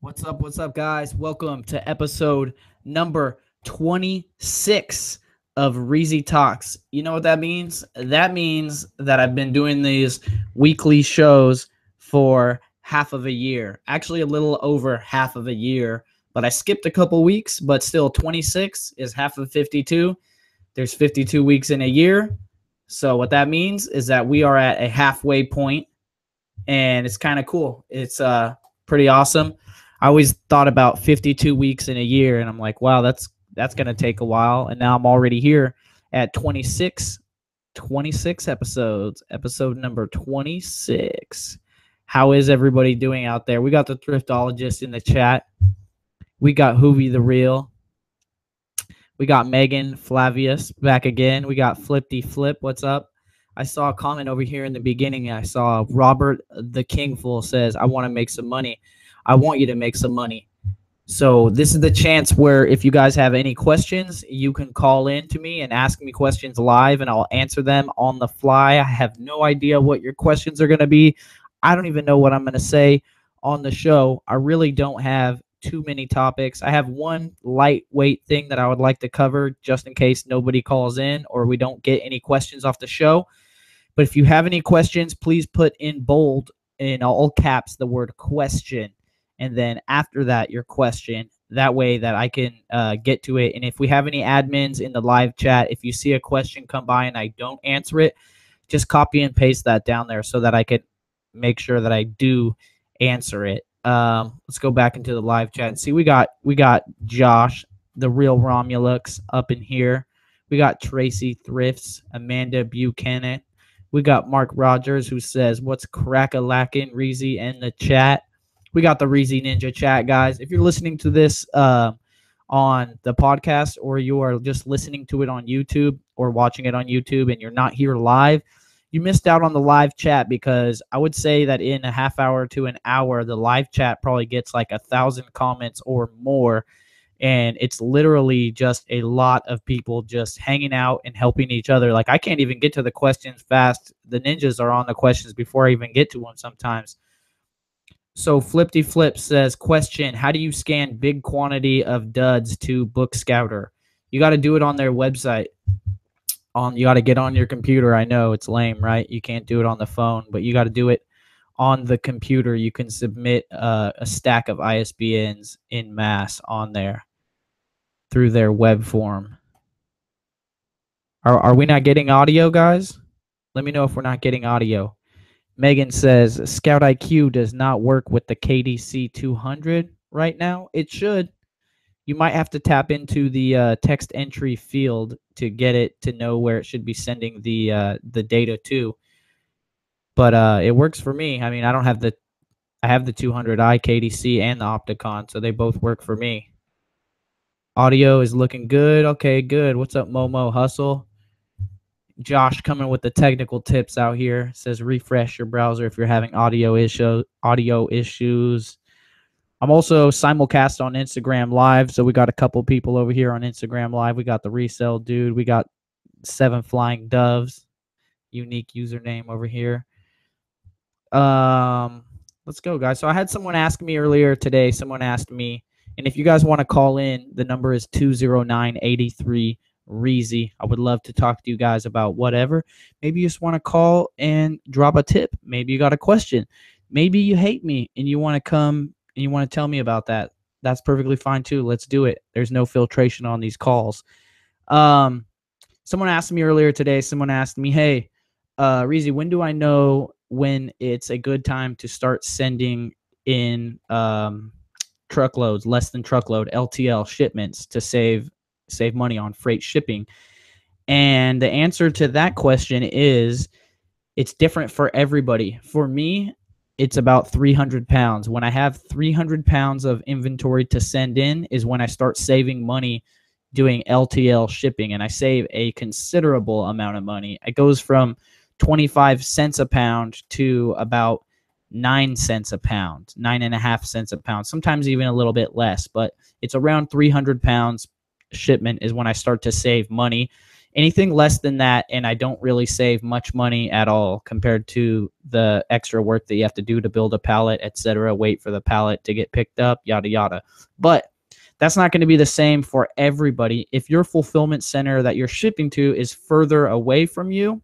What's up, guys? Welcome to episode number 26 of Reezy Talks. You know what that means? That means that I've been doing these weekly shows for half of a year. Actually, a little over half of a year, but I skipped a couple weeks, but still 26 is half of 52. There's 52 weeks in a year. So what that means is that we are at a halfway point, and it's kind of cool. It's pretty awesome. I always thought about 52 weeks in a year, and I'm like, wow, that's gonna take a while. And now I'm already here at 26 episodes, episode number 26. How is everybody doing out there? We got the thriftologist in the chat. We got Hoovy the Real. We got Megan Flavius back again. We got Flipty Flip. What's up? I saw a comment over here in the beginning. I saw Robert the Kingful says, I want to make some money. I want you to make some money. So this is the chance where if you guys have any questions, you can call in to me and ask me questions live, and I'll answer them on the fly. I have no idea what your questions are going to be. I don't even know what I'm going to say on the show. I really don't have too many topics. I have one lightweight thing that I would like to cover just in case nobody calls in or we don't get any questions off the show. But if you have any questions, please put in bold, in all caps, the word question. And then after that, your question. That way that I can get to it. And if we have any admins in the live chat, if you see a question come by and I don't answer it, just copy and paste that down there so that I could make sure that I do answer it. Let's go back into the live chat and see. We got Josh, the real Romulux, up in here. We got Tracy Thrifts, Amanda Buchanan. We got Mark Rogers, who says, what's crack-a-lackin', Reezy, in the chat. We got the Reezy Ninja chat, guys. If you're listening to this on the podcast, or you are just listening to it on YouTube or watching it on YouTube and you're not here live, you missed out on the live chat, because I would say that in a half hour to an hour, the live chat probably gets like 1,000 comments or more. And it's literally just a lot of people just hanging out and helping each other. Like, I can't even get to the questions fast. The ninjas are on the questions before I even get to them sometimes. So Flipty Flip says, question, how do you scan big quantity of duds to Book Scouter? You got to do it on their website. You got to get on your computer. I know it's lame, right? You can't do it on the phone, but you got to do it on the computer. You can submit a stack of ISBNs in mass on there through their web form. Are we not getting audio, guys? Let me know if we're not getting audio. Megan says, Scout IQ does not work with the KDC 200 right now. It should. You might have to tap into the text entry field to get it to know where it should be sending the data to. But it works for me. I mean, I have the 200i KDC and the Opticon, so they both work for me. Audio is looking good. Okay, good. What's up, Momo Hustle? Josh coming with the technical tips out here. Says refresh your browser if you're having audio issues. I'm also simulcast on Instagram Live, so we got a couple people over here on Instagram Live. We got the Resell dude. We got 7 Flying Doves, unique username over here. Let's go, guys. So I had someone ask me earlier today. Someone asked me, and if you guys want to call in, the number is 209-83 Reezy. I would love to talk to you guys about whatever. Maybe you just want to call and drop a tip. Maybe you got a question. Maybe you hate me and you want to come and you want to tell me about that. That's perfectly fine too. Let's do it. There's no filtration on these calls. Someone asked me earlier today, hey, Reezy, when do I know when it's a good time to start sending in truckloads, less than truckload, LTL shipments to save money on freight shipping? And the answer to that question is, it's different for everybody. For me, it's about 300 pounds. When I have 300 pounds of inventory to send in is when I start saving money doing LTL shipping, and I save a considerable amount of money. It goes from 25 cents a pound to about 9 cents a pound, 9.5 cents a pound, sometimes even a little bit less, but it's around 300 pounds shipment is when I start to save money. Anything less than that, and I don't really save much money at all compared to the extra work that you have to do to build a pallet, etc., wait for the pallet to get picked up, yada yada. But that's not going to be the same for everybody. If your fulfillment center that you're shipping to is further away from you,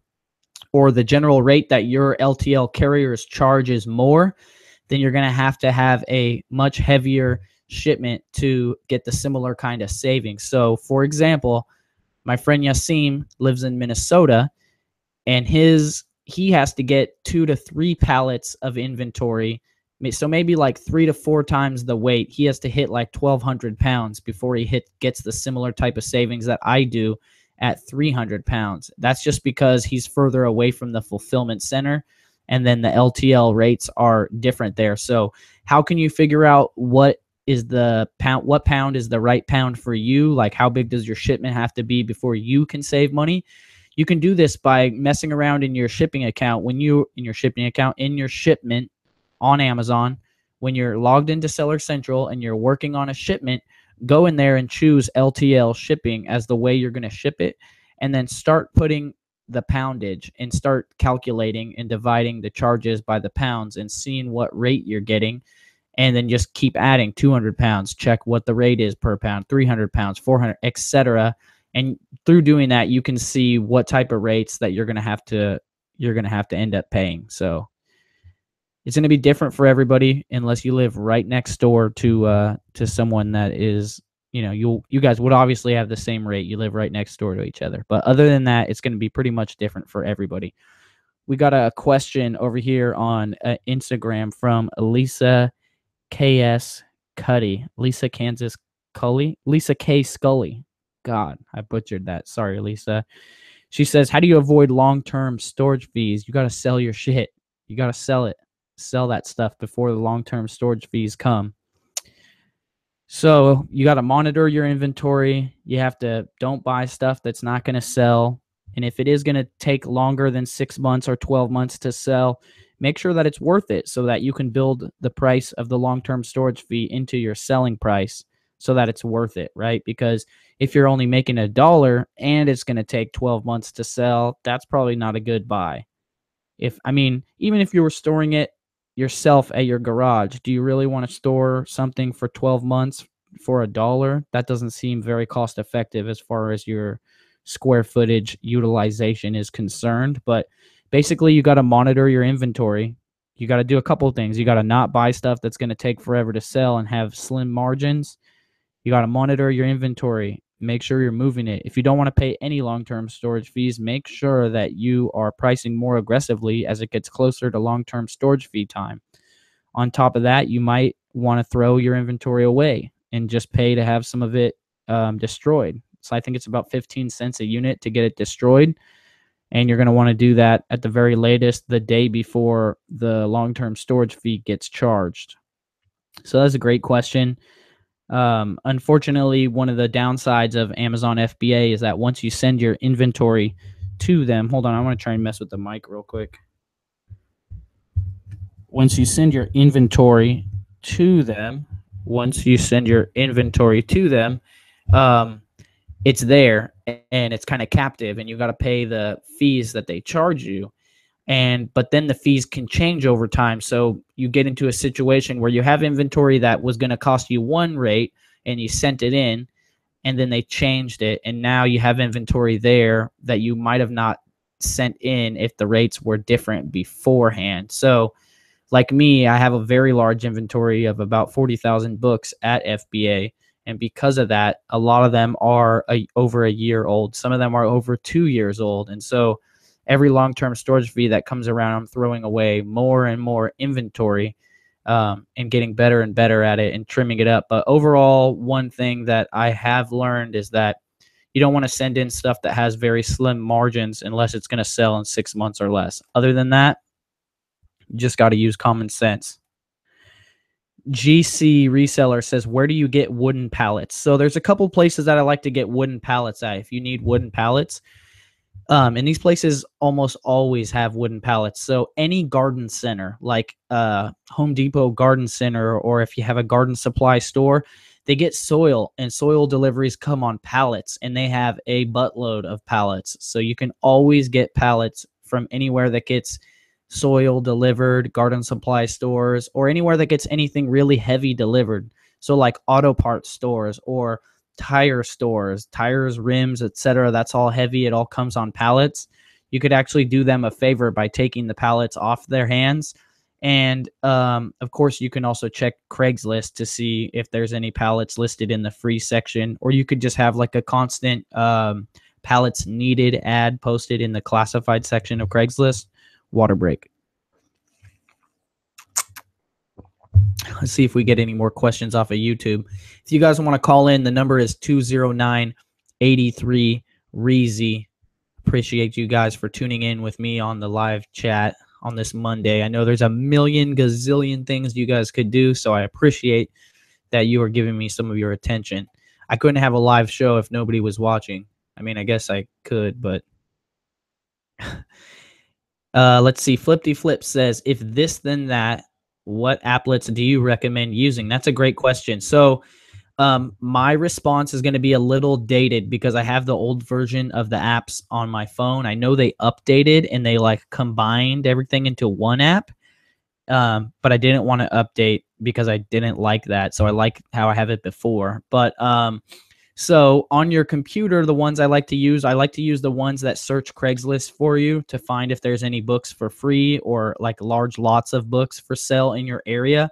or the general rate that your LTL carriers charge is more, then you're going to have a much heavier shipment to get the similar kind of savings. So, for example, my friend Yasim lives in Minnesota, and he has to get 2 to 3 pallets of inventory. So maybe like 3 to 4 times the weight. He has to hit like 1,200 pounds before he gets the similar type of savings that I do at 300 pounds. That's just because he's further away from the fulfillment center, and then the LTL rates are different there. So how can you figure out what pound is the right pound for you? Like, how big does your shipment have to be before you can save money? You can do this by messing around in your shipping account in your shipment on Amazon. When you're logged into Seller Central and you're working on a shipment, go in there and choose LTL shipping as the way you're going to ship it, and then start putting the poundage and start calculating and dividing the charges by the pounds and seeing what rate you're getting. And then just keep adding 200 pounds, check what the rate is per pound, 300 pounds, 400, etc. And through doing that, you can see what type of rates that you're going to have to end up paying. So it's going to be different for everybody unless you live right next door to someone that is, you guys would obviously have the same rate. You live right next door to each other. But other than that, it's going to be pretty much different for everybody. We got a question over here on Instagram from Lisa KS Cuddy. Lisa Kansas Cully. Lisa K Scully. God, I butchered that. Sorry, Lisa. She says, how do you avoid long-term storage fees? You got to sell your shit. You got to sell it. Sell that stuff before the long-term storage fees come. So you got to monitor your inventory. You have to don't buy stuff that's not going to sell. And if it is going to take longer than 6 months or 12 months to sell, make sure that it's worth it so that you can build the price of the long-term storage fee into your selling price so that it's worth it, right? Because if you're only making $1 and it's going to take 12 months to sell, that's probably not a good buy. Even if you were storing it yourself at your garage, do you really want to store something for 12 months for $1? That doesn't seem very cost effective as far as your square footage utilization is concerned. But basically, you got to monitor your inventory. You got to do a couple of things. You got to not buy stuff that's going to take forever to sell and have slim margins. You got to monitor your inventory. Make sure you're moving it. If you don't want to pay any long-term storage fees, make sure that you are pricing more aggressively as it gets closer to long-term storage fee time. On top of that, you might want to throw your inventory away and just pay to have some of it destroyed. So I think it's about 15 cents a unit to get it destroyed. And you're going to want to do that at the very latest the day before the long-term storage fee gets charged. So that's a great question. Unfortunately, one of the downsides of Amazon FBA is that once you send your inventory to them, hold on, I want to try and mess with the mic real quick. Once you send your inventory to them, it's there and it's kind of captive, and you got to pay the fees that they charge you. But then the fees can change over time. So you get into a situation where you have inventory that was going to cost you one rate and you sent it in, and then they changed it. And now you have inventory there that you might have not sent in if the rates were different beforehand. So like me, I have a very large inventory of about 40,000 books at FBA. And because of that, a lot of them are over a year old. Some of them are over 2 years old. And so every long-term storage fee that comes around, I'm throwing away more and more inventory and getting better and better at it and trimming it up. But overall, one thing that I have learned is that you don't want to send in stuff that has very slim margins unless it's going to sell in 6 months or less. Other than that, you just got to use common sense. GC Reseller says, where do you get wooden pallets? So there's a couple places that I like to get wooden pallets at if you need wooden pallets. And these places almost always have wooden pallets. So any garden center, like Home Depot Garden Center, or if you have a garden supply store, they get soil, and soil deliveries come on pallets, and they have a buttload of pallets. So you can always get pallets from anywhere that gets soil delivered, garden supply stores, or anywhere that gets anything really heavy delivered. So like auto parts stores or tire stores, tires, rims, etc. That's all heavy. It all comes on pallets. You could actually do them a favor by taking the pallets off their hands. And of course, you can also check Craigslist to see if there's any pallets listed in the free section, or you could just have like a constant pallets needed ad posted in the classified section of Craigslist. Water break. Let's see if we get any more questions off of YouTube. If you guys want to call in, the number is 209-83 Reezy. Appreciate you guys for tuning in with me on the live chat on this Monday. I know there's a million gazillion things you guys could do, so I appreciate that you are giving me some of your attention. I couldn't have a live show if nobody was watching. I mean, I guess I could, but let's see. Flippy Flip says, if this then that, what applets do you recommend using? That's a great question. So my response is going to be a little dated because I have the old version of the apps on my phone. I know they updated and they like combined everything into one app. But I didn't want to update because I didn't like that. So I like how I have it before. But so on your computer, the ones I like to use the ones that search Craigslist for you to find if there's any books for free or like large lots of books for sale in your area.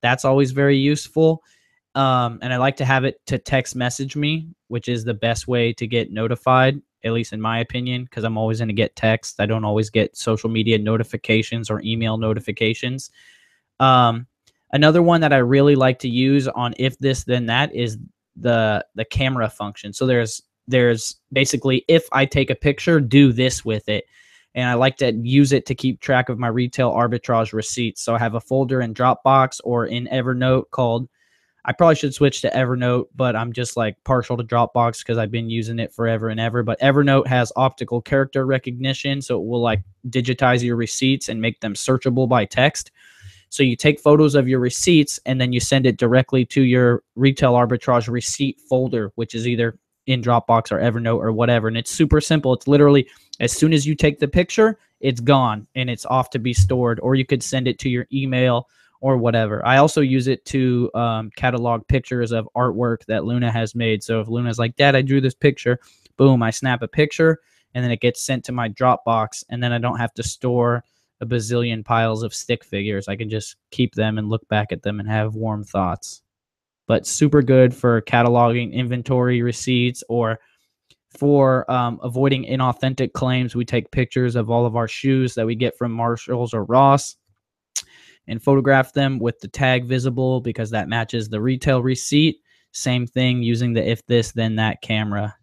That's always very useful. And I like to have it to text message me, which is the best way to get notified, at least in my opinion, because I'm always going to get text. I don't always get social media notifications or email notifications. Another one that I really like to use on if this then that is the camera function. So there's basically, if I take a picture, do this with it. And I like to use it to keep track of my retail arbitrage receipts. So I have a folder in Dropbox or in Evernote called, I probably should switch to Evernote, but I'm just like partial to Dropbox because I've been using it forever and ever. But Evernote has optical character recognition, so it will like digitize your receipts and make them searchable by text. So you take photos of your receipts and then you send it directly to your retail arbitrage receipt folder, which is either in Dropbox or Evernote or whatever. And it's super simple. It's literally as soon as you take the picture, it's gone and it's off to be stored, or you could send it to your email or whatever. I also use it to catalog pictures of artwork that Luna has made. So if Luna's like, Dad, I drew this picture, boom, I snap a picture and then it gets sent to my Dropbox, and then I don't have to store a bazillion piles of stick figures. I can just keep them and look back at them and have warm thoughts. But super good for cataloging inventory receipts, or for avoiding inauthentic claims. We take pictures of all of our shoes that we get from Marshalls or Ross and photograph them with the tag visible because that matches the retail receipt. Same thing using the if this then that camera,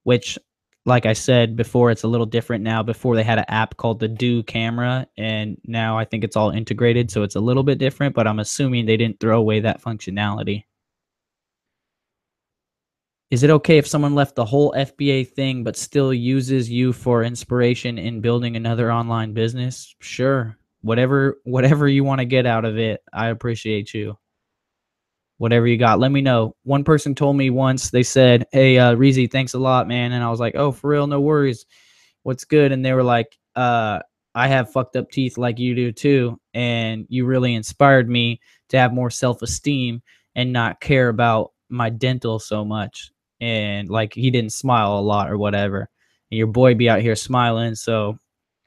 which, like I said before, it's a little different now. Before they had an app called the Do Camera, and now I think it's all integrated, so it's a little bit different, but I'm assuming they didn't throw away that functionality. Is it okay if someone left the whole FBA thing but still uses you for inspiration in building another online business? Sure. Whatever you want to get out of it, I appreciate you. Whatever you got, let me know. One person told me once, they said, hey, Reezy, thanks a lot, man. And I was like, oh, for real, no worries. What's good? And they were like, I have fucked up teeth like you do too. And you really inspired me to have more self-esteem and not care about my dental so much. And like, he didn't smile a lot or whatever. And your boy be out here smiling. So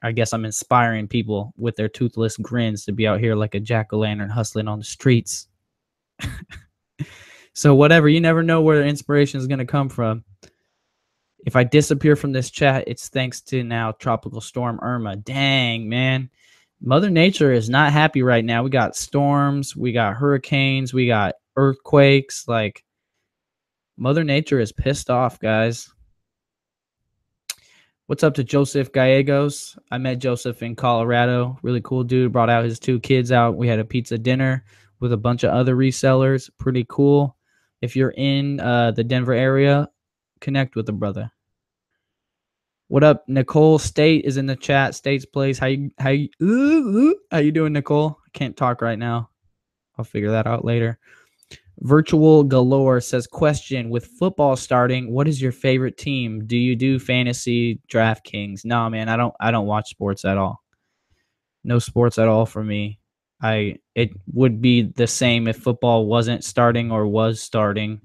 I guess I'm inspiring people with their toothless grins to be out here like a jack-o'-lantern hustling on the streets. So whatever, you never know where the inspiration is going to come from. If I disappear from this chat, it's thanks to now Tropical Storm Irma. Dang, man. Mother Nature is not happy right now. We got storms, we got hurricanes, we got earthquakes. Like, Mother Nature is pissed off, guys. What's up to Joseph Gallegos? I met Joseph in Colorado. Really cool dude. Brought out his 2 kids out. We had a pizza dinner with a bunch of other resellers. Pretty cool. If you're in the Denver area, connect with the brother. What up? Nicole State is in the chat. State's Place. How you doing, Nicole? I can't talk right now. I'll figure that out later. Virtual Galore says, question, with football starting, what is your favorite team? Do you do fantasy DraftKings? No, man, I don't watch sports at all. No sports at all for me. It would be the same if football wasn't starting or was starting.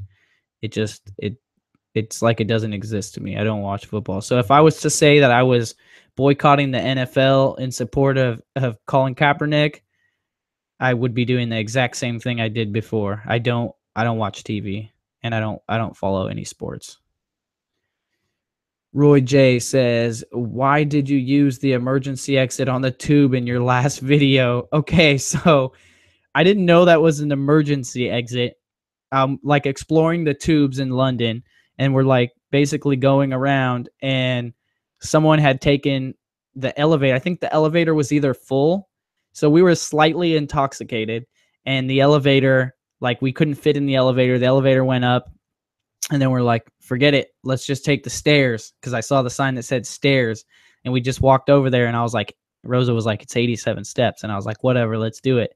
It's like it doesn't exist to me. I don't watch football. So if I was to say that I was boycotting the NFL in support of Colin Kaepernick, I would be doing the exact same thing I did before. I don't watch TV, and I don't follow any sports. Roy J says, "Why did you use the emergency exit on the tube in your last video?" Okay, so I didn't know that was an emergency exit. Like exploring the tubes in London, and we're like basically going around, and someone had taken the elevator. I think the elevator was either full, so we were slightly intoxicated, and the elevator, like we couldn't fit in the elevator. The elevator went up, and then we're like, forget it. Let's just take the stairs, because I saw the sign that said stairs, and we just walked over there, and I was like, Rosa was like, it's 87 steps, and I was like, whatever, let's do it.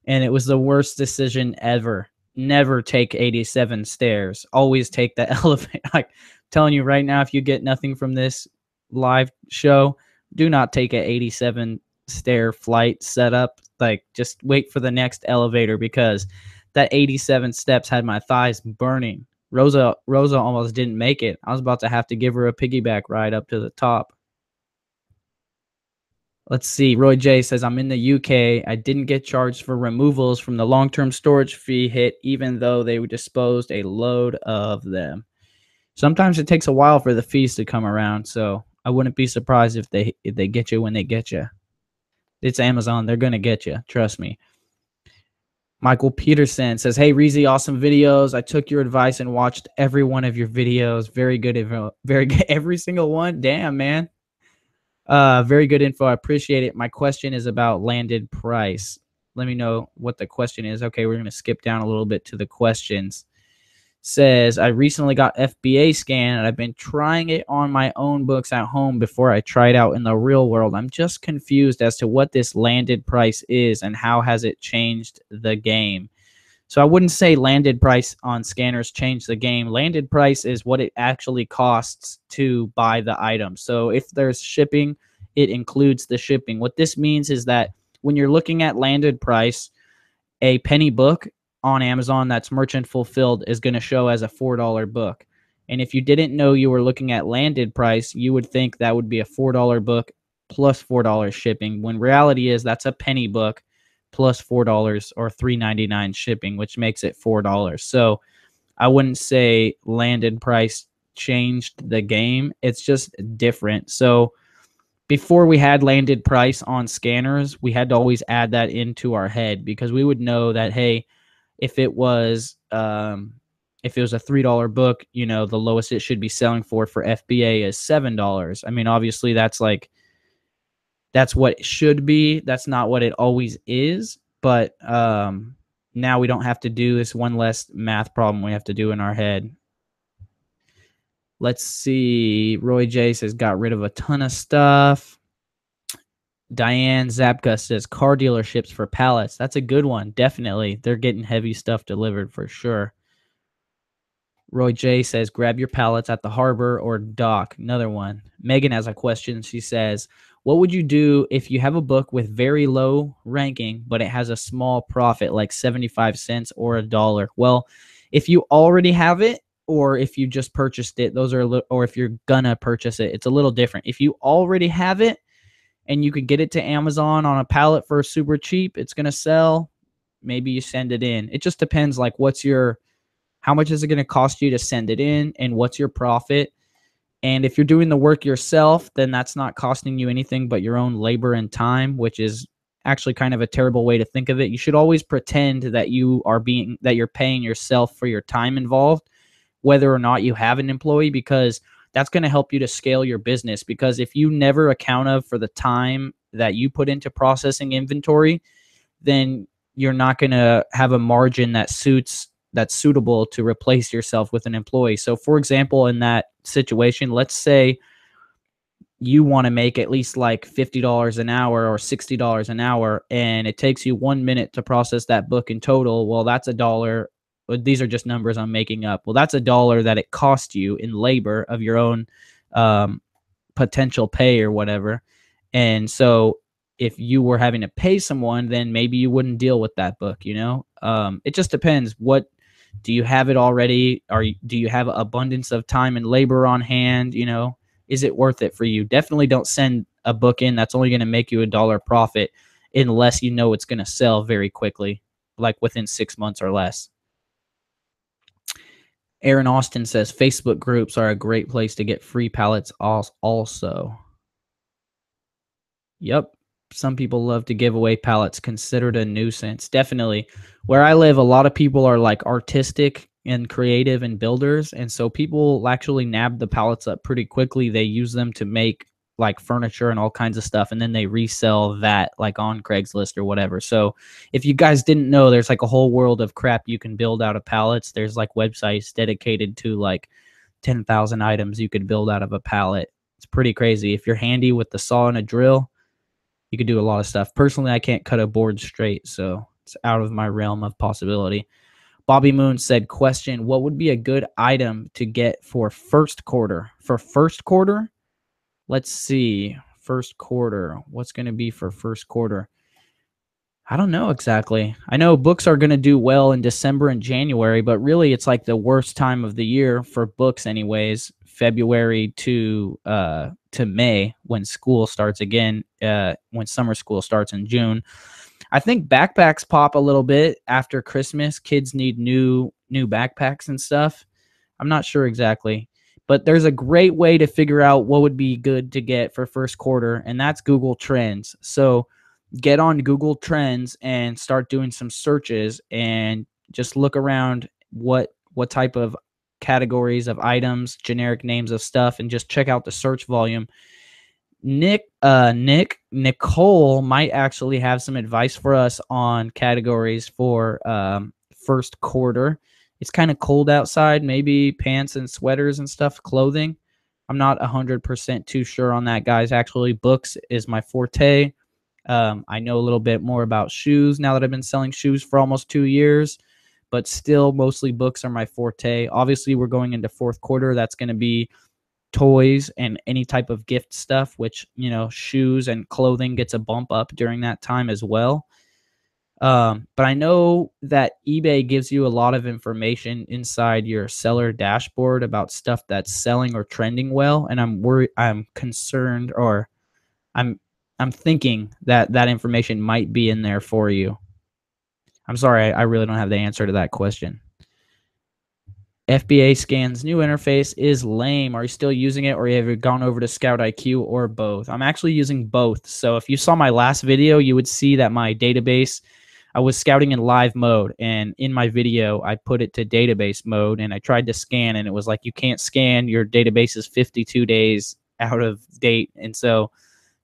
And it was the worst decision ever. Never take 87 stairs. Always take the elevator. Like, I'm telling you right now, if you get nothing from this live show, do not take an 87 stair flight setup. Like, just wait for the next elevator, because that 87 steps had my thighs burning. Rosa almost didn't make it. I was about to have to give her a piggyback ride up to the top. Let's see. Roy J says, I'm in the UK. I didn't get charged for removals from the long-term storage fee hit, even though they disposed a load of them. Sometimes it takes a while for the fees to come around, so I wouldn't be surprised if they get you when they get you. It's Amazon. They're going to get you. Trust me. Michael Peterson says, hey, Reezy, awesome videos. I took your advice and watched every one of your videos. Very good. Very good. Every single one. Damn, man. Very good info. I appreciate it. My question is about landed price. Let me know what the question is. Okay, we're going to skip down a little bit to the questions. Says, I recently got FBA scan, and I've been trying it on my own books at home before I try it out in the real world. I'm just confused as to what this landed price is and how has it changed the game. So I wouldn't say landed price on scanners changed the game. Landed price is what it actually costs to buy the item. So if there's shipping, it includes the shipping. What this means is that when you're looking at landed price, a penny book on Amazon that's merchant fulfilled is going to show as a $4 book. And if you didn't know you were looking at landed price, you would think that would be a $4 book plus $4 shipping, when reality is that's a penny book plus $4 or $3.99 shipping, which makes it $4. So I wouldn't say landed price changed the game. It's just different. So before we had landed price on scanners, we had to always add that into our head, because we would know that, hey, if it was a $3 book, the lowest it should be selling for FBA is $7. I mean, obviously that's what it should be. That's not what it always is. But now we don't have to do this one less math problem we have to do in our head. Let's see. Roy J says, got rid of a ton of stuff. Diane Zabka says, car dealerships for pallets. That's a good one. Definitely. They're getting heavy stuff delivered for sure. Roy J says, grab your pallets at the harbor or dock. Another one. Megan has a question. She says, what would you do if you have a book with very low ranking, but it has a small profit, like 75 cents or $1? Well, if you already have it, or if you just purchased it, or if you're gonna purchase it, it's a little different. If you already have it and you could get it to Amazon on a pallet for super cheap, it's gonna sell. Maybe you send it in. It just depends, like how much is it going to cost you to send it in, and what's your profit? And if you're doing the work yourself, then that's not costing you anything but your own labor and time, which is actually kind of a terrible way to think of it. You should always pretend that you're paying yourself for your time involved, whether or not you have an employee, because that's going to help you to scale your business. Because if you never account for the time that you put into processing inventory, then you're not going to have a margin that's suitable to replace yourself with an employee. So for example, in that situation, let's say you want to make at least like $50 an hour or $60 an hour, and it takes you 1 minute to process that book in total. Well, that's $1 but these are just numbers I'm making up. Well, that's $1 that it cost you in labor of your own potential pay or whatever. And so if you were having to pay someone, then maybe you wouldn't deal with that book, you know? It just depends. What do you have it already? Do you have abundance of time and labor on hand? You know, is it worth it for you? Definitely don't send a book in that's only going to make you $1 profit unless you know it's going to sell very quickly, like within 6 months or less. Aaron Austin says Facebook groups are a great place to get free pallets also. Yep. Some people love to give away pallets, considered a nuisance. Definitely. Where I live, a lot of people are like artistic and creative and builders. And so people actually nab the pallets up pretty quickly. They use them to make like furniture and all kinds of stuff. And then they resell that like on Craigslist or whatever. So if you guys didn't know, there's like a whole world of crap you can build out of pallets. There's like websites dedicated to like 10,000 items you could build out of a pallet. It's pretty crazy. If you're handy with the saw and a drill, you could do a lot of stuff. Personally, I can't cut a board straight, so it's out of my realm of possibility. Bobby Moon said, question, what would be a good item to get for first quarter? For first quarter? Let's see. First quarter. What's going to be for first quarter? I don't know exactly. I know books are going to do well in December and January, but really it's like the worst time of the year for books anyways. February to May, when school starts again, when summer school starts in June. I think backpacks pop a little bit after Christmas. Kids need new backpacks and stuff. I'm not sure exactly, but there's a great way to figure out what would be good to get for first quarter, and that's Google Trends. So get on Google Trends and start doing some searches and just look around what type of categories of items, generic names of stuff, and just check out the search volume. Nicole might actually have some advice for us on categories for first quarter. It's kind of cold outside, maybe pants and sweaters and stuff, clothing. I'm not 100% too sure on that, guys. Actually, books is my forte. I know a little bit more about shoes now that I've been selling shoes for almost 2 years, but still mostly books are my forte. Obviously, we're going into fourth quarter. That's going to be toys and any type of gift stuff, which, you know, shoes and clothing gets a bump up during that time as well. But I know that eBay gives you a lot of information inside your seller dashboard about stuff that's selling or trending well. And I'm concerned, or I'm thinking that that information might be in there for you. I'm sorry, I really don't have the answer to that question. FBA scans new interface is lame. Are you still using it, or have you gone over to Scout IQ, or both? I'm actually using both. So if you saw my last video, you would see that my database, I was scouting in live mode, and in my video, I put it to database mode, and I tried to scan, and it was like, you can't scan. Your database is 52 days out of date. And so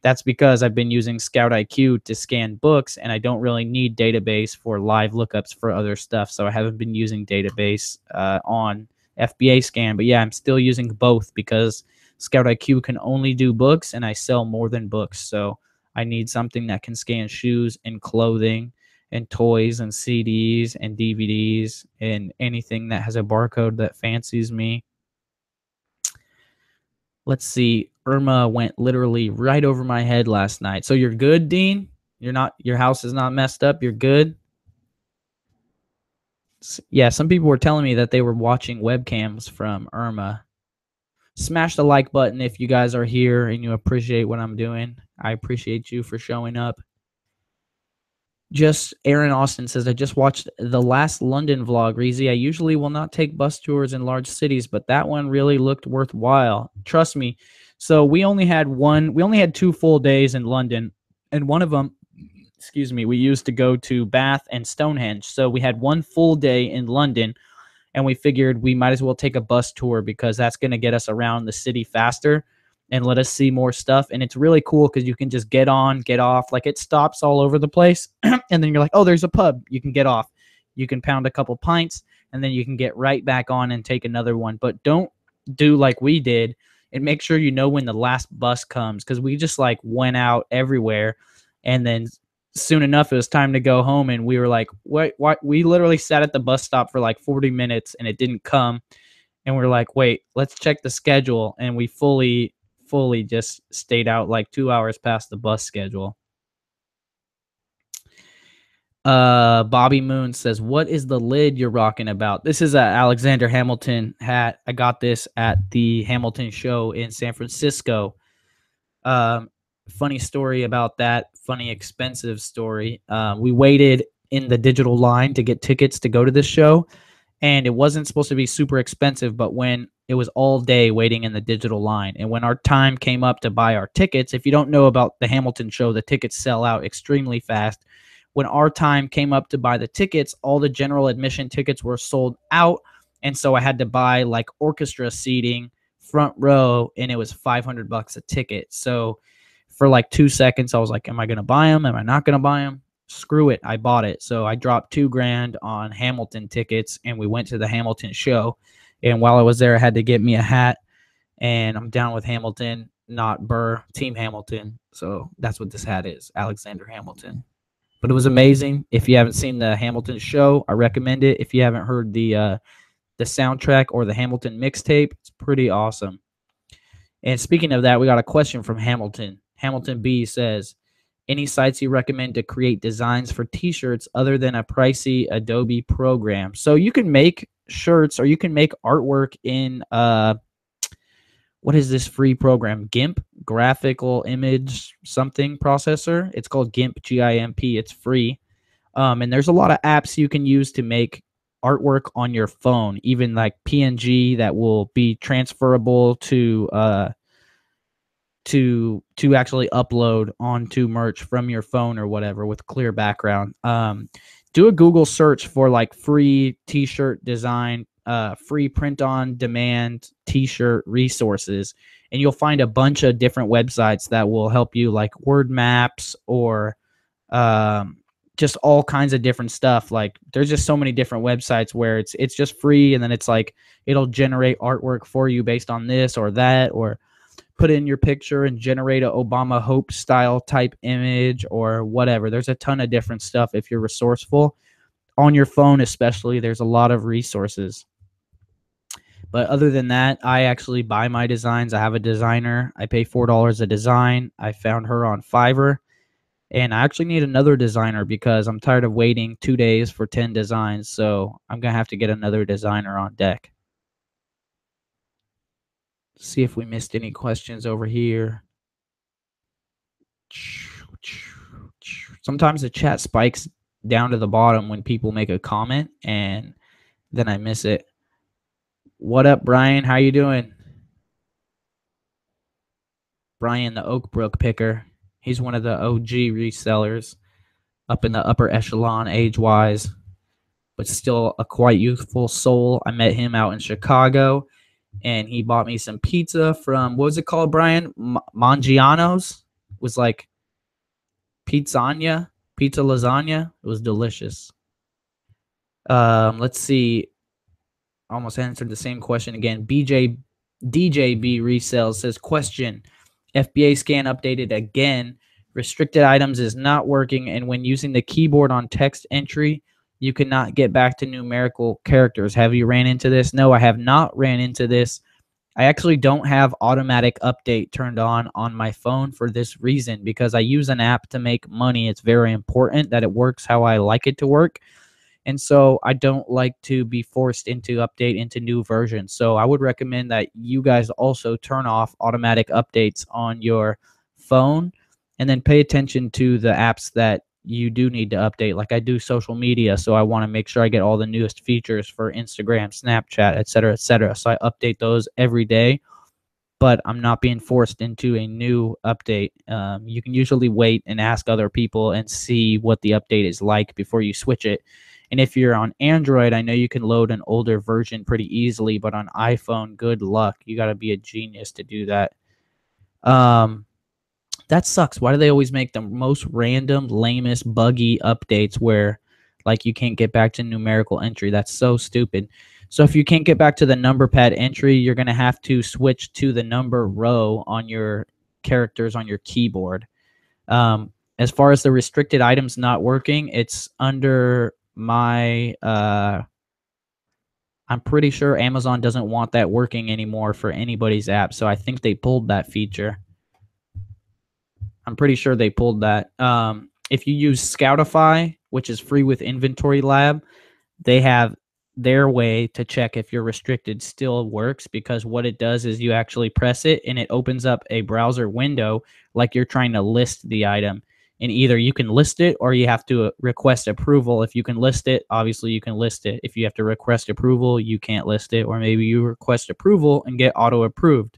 that's because I've been using Scout IQ to scan books, and I don't really need database for live lookups for other stuff. So I haven't been using database on FBA scan. But yeah, I'm still using both because Scout IQ can only do books, and I sell more than books. So I need something that can scan shoes and clothing and toys and CDs and DVDs and anything that has a barcode that fancies me. Let's see. Irma went literally right over my head last night. So you're good, Dean? Your house is not messed up. You're good? Yeah, some people were telling me that they were watching webcams from Irma. Smash the like button if you guys are here and you appreciate what I'm doing. I appreciate you for showing up. Just Aaron Austin says, I just watched the last London vlog, Reezy. I usually will not take bus tours in large cities, but that one really looked worthwhile. Trust me. So we only had 2 full days in London, and one of them, excuse me, we used to go to Bath and Stonehenge. So we had 1 full day in London, and we figured we might as well take a bus tour because that's going to get us around the city faster and let us see more stuff. And it's really cool because you can just get on, get off. Like, it stops all over the place. And then you're like, oh, there's a pub. You can get off. You can pound a couple pints, and then you can get right back on and take another one. But don't do like we did, and make sure you know when the last bus comes, because we just like went out everywhere and then soon enough, it was time to go home, and we were like, "What? What?" We literally sat at the bus stop for like 40 minutes, and it didn't come. And we're like, "Wait, let's check the schedule." And we fully just stayed out like 2 hours past the bus schedule. Bobby Moon says, "What is the lid you're rocking about?" This is a Alexander Hamilton hat. I got this at the Hamilton show in San Francisco. Um, Funny story about that. Funny expensive story. We waited in the digital line to get tickets to go to this show, and it wasn't supposed to be super expensive, but when it was all day waiting in the digital line, and when our time came up to buy our tickets, if you don't know about the Hamilton show, the tickets sell out extremely fast. When our time came up to buy the tickets, all the general admission tickets were sold out, and so I had to buy like orchestra seating, front row, and it was $500 a ticket. So for like 2 seconds, I was like, am I going to buy them? Am I not going to buy them? Screw it. I bought it. So I dropped $2,000 on Hamilton tickets, and we went to the Hamilton show. And while I was there, I had to get me a hat, and I'm down with Hamilton, not Burr, Team Hamilton. So that's what this hat is, Alexander Hamilton. But it was amazing. If you haven't seen the Hamilton show, I recommend it. If you haven't heard the soundtrack or the Hamilton mixtape, it's pretty awesome. And speaking of that, we got a question from Hamilton. Hamilton B says, any sites you recommend to create designs for t-shirts other than a pricey Adobe program? So you can make shirts, or you can make artwork in what is this free program? GIMP, graphical image something processor. It's called GIMP, G-I-M-P. It's free. And there's a lot of apps you can use to make artwork on your phone, even like PNG that will be transferable to actually upload onto merch from your phone or whatever with clear background. Do a Google search for like free t-shirt design, free print on demand t-shirt resources, and you'll find a bunch of different websites that will help you, like word maps or just all kinds of different stuff. Like there's just so many different websites where it's just free, and then it's like it'll generate artwork for you based on this or that, or put in your picture and generate a Obama Hope style type image or whatever. There's a ton of different stuff if you're resourceful. On your phone especially, there's a lot of resources. But other than that, I actually buy my designs. I have a designer. I pay $4 a design. I found her on Fiverr. And I actually need another designer because I'm tired of waiting 2 days for 10 designs. So I'm going to have to get another designer on deck. See if we missed any questions over here. Sometimes the chat spikes down to the bottom when people make a comment, and then I miss it. What up, Brian? How you doing? Brian, the Oakbrook picker. He's one of the OG resellers up in the upper echelon age-wise, but still a quite youthful soul. I met him out in Chicago, and he bought me some pizza from, what was it called, Brian? Mangiano's? It was like pizza lasagna. It was delicious. Let's see. Almost answered the same question again. DJB Resells says, question, FBA scan updated again. Restricted items is not working, and when using the keyboard on text entry, you cannot get back to numerical characters. Have you ran into this? No, I have not ran into this. I actually don't have automatic update turned on my phone for this reason, because I use an app to make money. It's very important that it works how I like it to work. And so I don't like to be forced into update into new versions. So I would recommend that you guys also turn off automatic updates on your phone, and then pay attention to the apps that you do need to update. Like I do social media, so I want to make sure I get all the newest features for Instagram, Snapchat, etc., etc. So I update those every day, but I'm not being forced into a new update. You can usually wait and ask other people and see what the update is like before you switch it. And if you're on Android, I know you can load an older version pretty easily, but on iPhone, good luck. You got to be a genius to do that. That sucks. Why do they always make the most random, lamest, buggy updates where like you can't get back to numerical entry? That's so stupid. So if you can't get back to the number pad entry, you're going to have to switch to the number row on your characters on your keyboard. As far as the restricted items not working, it's under my I'm pretty sure Amazon doesn't want that working anymore for anybody's app, so I think they pulled that feature. I'm pretty sure they pulled that. If you use Scoutify, which is free with Inventory Lab, they have their way to check if your restricted still works, because what it does is you actually press it and it opens up a browser window like you're trying to list the item. And either you can list it or you have to request approval. If you can list it, obviously you can list it. If you have to request approval, you can't list it. Or maybe you request approval and get auto approved.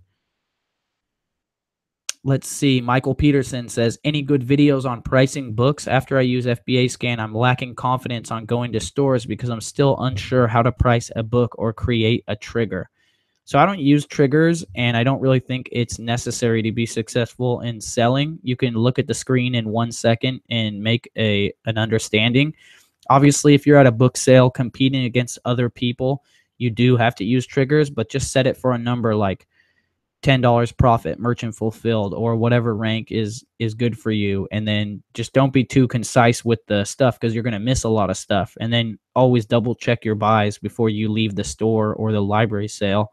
Let's see. Michael Peterson says, any good videos on pricing books? After I use FBA scan, I'm lacking confidence on going to stores because I'm still unsure how to price a book or create a trigger. So I don't use triggers, and I don't really think it's necessary to be successful in selling. You can look at the screen in 1 second and make an understanding. Obviously, if you're at a book sale competing against other people, you do have to use triggers, but just set it for a number like $10 profit, merchant fulfilled, or whatever rank is good for you. And then just don't be too concise with the stuff, because you're going to miss a lot of stuff. And then always double check your buys before you leave the store or the library sale.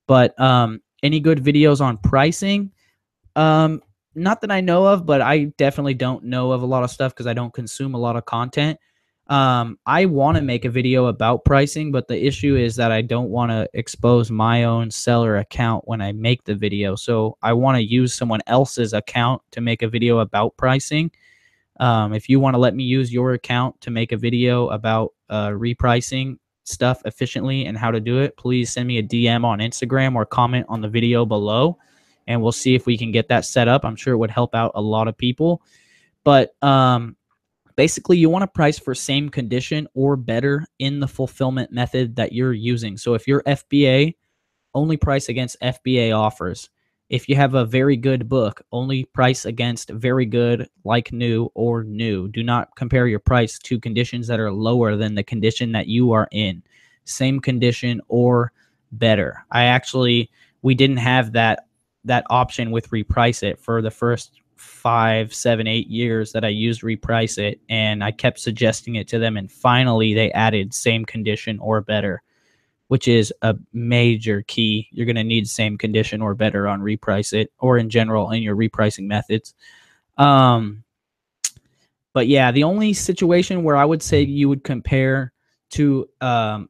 But any good videos on pricing? Not that I know of, but I definitely don't know of a lot of stuff because I don't consume a lot of content. I want to make a video about pricing, but the issue is that I don't want to expose my own seller account when I make the video. So I want to use someone else's account to make a video about pricing. If you want to let me use your account to make a video about repricing stuff efficiently and how to do it, please send me a DM on Instagram or comment on the video below, and we'll see if we can get that set up. I'm sure it would help out a lot of people. But basically, you want to price for same condition or better in the fulfillment method that you're using. So if you're FBA, only price against FBA offers. If you have a very good book, only price against very good, like new, or new. Do not compare your price to conditions that are lower than the condition that you are in. Same condition or better. We didn't have that option with Reprice It for the first 5, 7, 8 years that I used Reprice It, and I kept suggesting it to them, and finally they added same condition or better, which is a major key. You're going to need same condition or better on Reprice It, or in general in your repricing methods. But yeah, the only situation where I would say you would compare to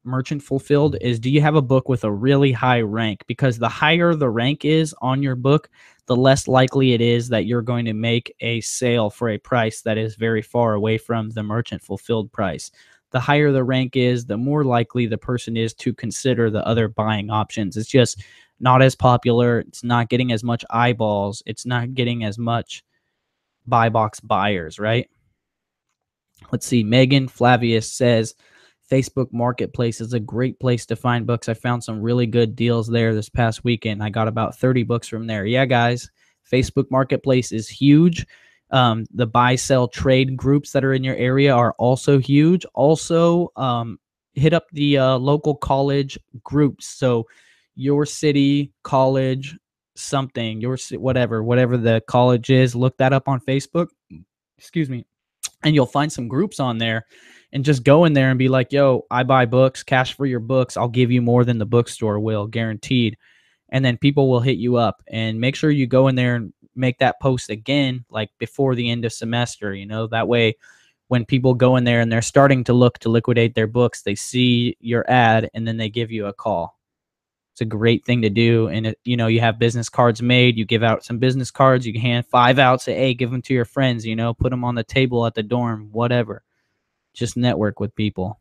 merchant fulfilled is, do you have a book with a really high rank? Because the higher the rank is on your book, the less likely it is that you're going to make a sale for a price that is very far away from the merchant fulfilled price. The higher the rank is, the more likely the person is to consider the other buying options. It's just not as popular. It's not getting as much eyeballs. It's not getting as much buy box buyers, right? Let's see. Megan Flavius says, Facebook Marketplace is a great place to find books. I found some really good deals there this past weekend. I got about 30 books from there. Yeah, guys, Facebook Marketplace is huge. The buy, sell, trade groups that are in your area are also huge. Also, hit up the local college groups. So your city, college, something, whatever the college is, look that up on Facebook. Excuse me. And you'll find some groups on there, and just go in there and be like, yo, I buy books, cash for your books. I'll give you more than the bookstore will, guaranteed. And then people will hit you up, and make sure you go in there and make that post again, like before the end of semester, that way when people go in there and they're starting to look to liquidate their books, they see your ad and then they give you a call. It's a great thing to do. And you have business cards made. You give out some business cards. You can hand 5 out. Say, hey, give them to your friends. Put them on the table at the dorm. Whatever. Just network with people.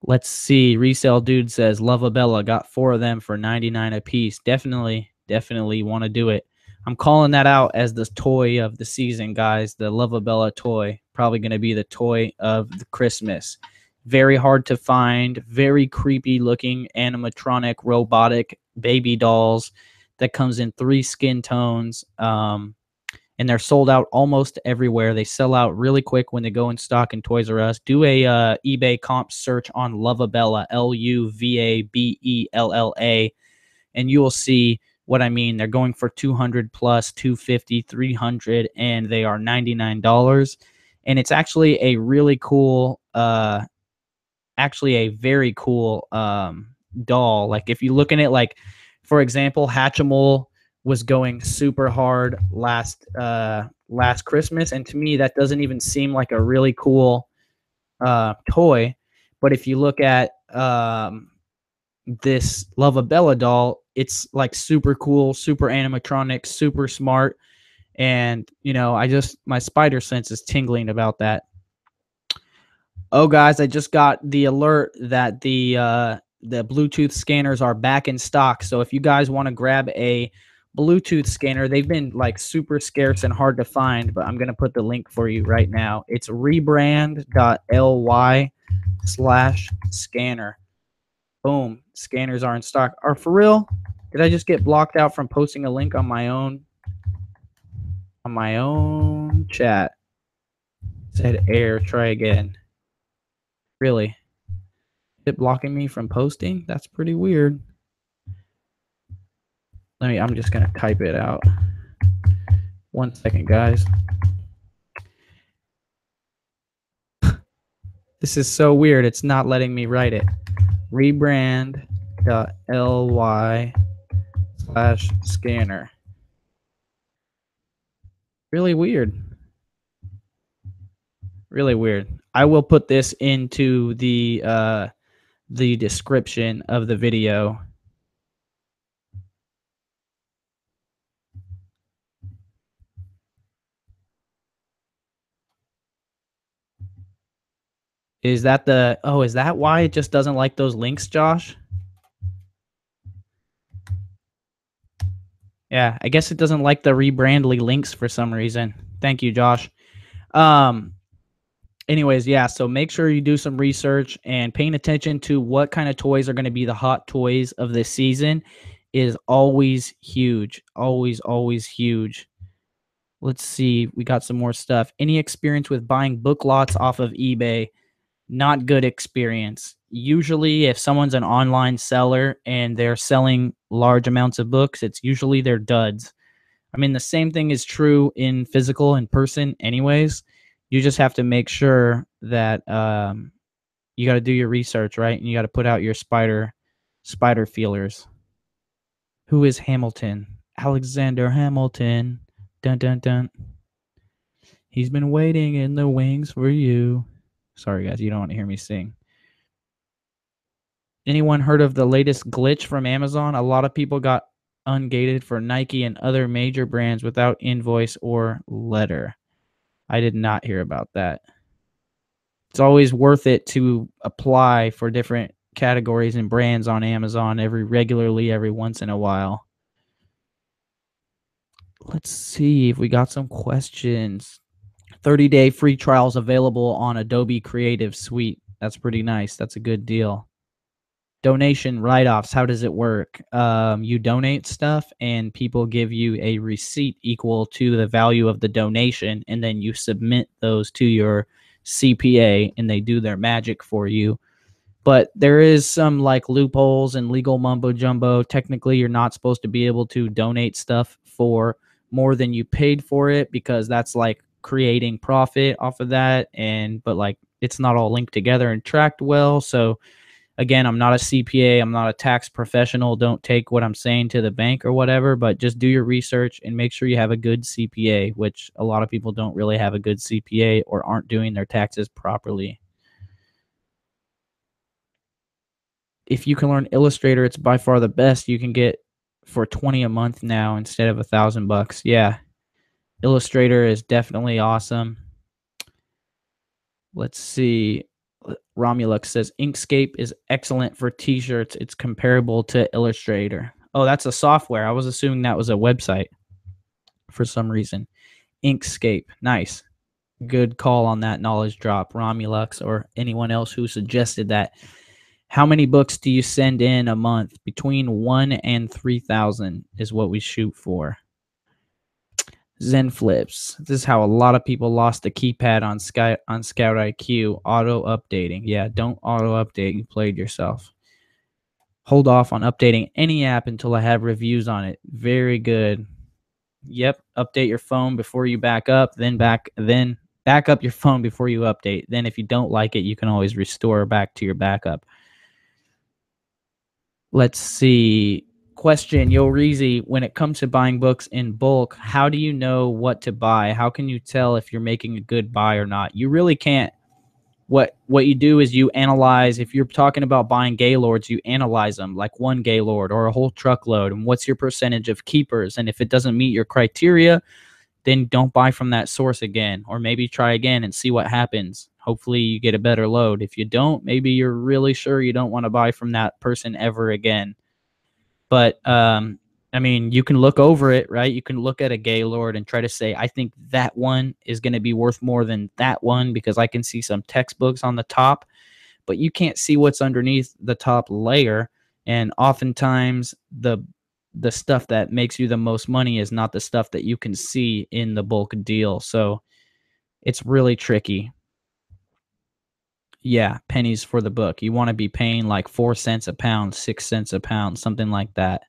Let's see. Resell Dude says, Lovabella, got 4 of them for $99 a piece. Definitely want to do it. I'm calling that out as the toy of the season, guys. The Lovabella toy. Probably going to be the toy of the Christmas. Very hard to find, very creepy looking animatronic robotic baby dolls that comes in 3 skin tones. And they're sold out almost everywhere. They sell out really quick when they go in stock in Toys R Us. Do a eBay comp search on Lovabella, Luvabella, and you will see what I mean. They're going for 200 plus, 250, 300, and they are $99. And it's actually a really cool, actually a very cool doll. Like if you look in it, like for example, Hatchimal was going super hard last Christmas, and to me that doesn't even seem like a really cool toy. But if you look at this Lovabella doll, it's like super cool, super animatronic, super smart, and you know, my spider sense is tingling about that. Oh, guys, I just got the alert that the Bluetooth scanners are back in stock. So if you guys want to grab a Bluetooth scanner, they've been like super scarce and hard to find, but I'm gonna put the link for you right now. It's rebrand.ly/scanner. Boom, scanners are in stock. Are for real? Did I just get blocked out from posting a link on my own chat? Said error. Try again. Really? It blocking me from posting? That's pretty weird. I'm just gonna type it out. 1 second, guys. This is so weird. It's not letting me write it. Rebrand.ly/scanner. Really weird. Really weird. I will put this into the description of the video. Is that is that why it just doesn't like those links, Josh? Yeah, I guess it doesn't like the rebrandly links for some reason. Thank you, Josh. Anyways, yeah, so make sure you do some research and paying attention to what kind of toys are going to be the hot toys of this season is always huge. Always huge. Let's see. We got some more stuff. Any experience with buying book lots off of eBay? Not good experience. Usually, if someone's an online seller and they're selling large amounts of books, it's usually their duds. I mean, the same thing is true in physical, in person, anyways. You just have to make sure that you got to do your research, right? And you got to put out your spider feelers. Who is Hamilton? Alexander Hamilton. Dun dun dun. He's been waiting in the wings for you. Sorry, guys, you don't want to hear me sing. Anyone heard of the latest glitch from Amazon? A lot of people got ungated for Nike and other major brands without invoice or letter. I did not hear about that. It's always worth it to apply for different categories and brands on Amazon every once in a while. Let's see if we got some questions. 30-day free trials available on Adobe Creative Suite. That's pretty nice. That's a good deal. Donation write-offs. How does it work? You donate stuff and people give you a receipt equal to the value of the donation, and then you submit those to your CPA and they do their magic for you. But there is some like loopholes and legal mumbo jumbo. Technically, you're not supposed to be able to donate stuff for more than you paid for it, because that's like creating profit off of that. But like it's not all linked together and tracked well. So again, I'm not a CPA. I'm not a tax professional. Don't take what I'm saying to the bank or whatever, but just do your research and make sure you have a good CPA, which a lot of people don't really have a good CPA or aren't doing their taxes properly. If you can learn Illustrator, it's by far the best you can get for $20 a month now instead of $1,000. Yeah. Illustrator is definitely awesome. Let's see. Romulux says Inkscape is excellent for t-shirts. It's comparable to Illustrator. Oh, that's a software. I was assuming that was a website for some reason. Inkscape. Nice. Good call on that knowledge drop, Romulux, or anyone else who suggested that. How many books do you send in a month? Between 1 and 3,000 is what we shoot for. Zen Flips. This is how a lot of people lost the keypad on Scout IQ. Auto updating. Yeah, don't auto update. You played yourself. Hold off on updating any app until I have reviews on it. Very good. Yep, update your phone before you back up, then back up your phone before you update. Then if you don't like it, you can always restore back to your backup. Let's see. Question, Yo Reezy, when it comes to buying books in bulk, how do you know what to buy? How can you tell if you're making a good buy or not? You really can't. What you do is you analyze. If you're talking about buying Gaylords, you analyze them, like one Gaylord or a whole truckload, and what's your percentage of keepers. And if it doesn't meet your criteria, then don't buy from that source again, or maybe try again and see what happens. Hopefully you get a better load. If you don't, maybe you're really sure you don't want to buy from that person ever again. But I mean, you can look over it, right? You can look at a Gaylord and try to say, I think that one is going to be worth more than that one because I can see some textbooks on the top, but you can't see what's underneath the top layer. And oftentimes the stuff that makes you the most money is not the stuff that you can see in the bulk deal. So it's really tricky. Yeah, pennies for the book. You want to be paying like 4 cents a pound, 6 cents a pound, something like that.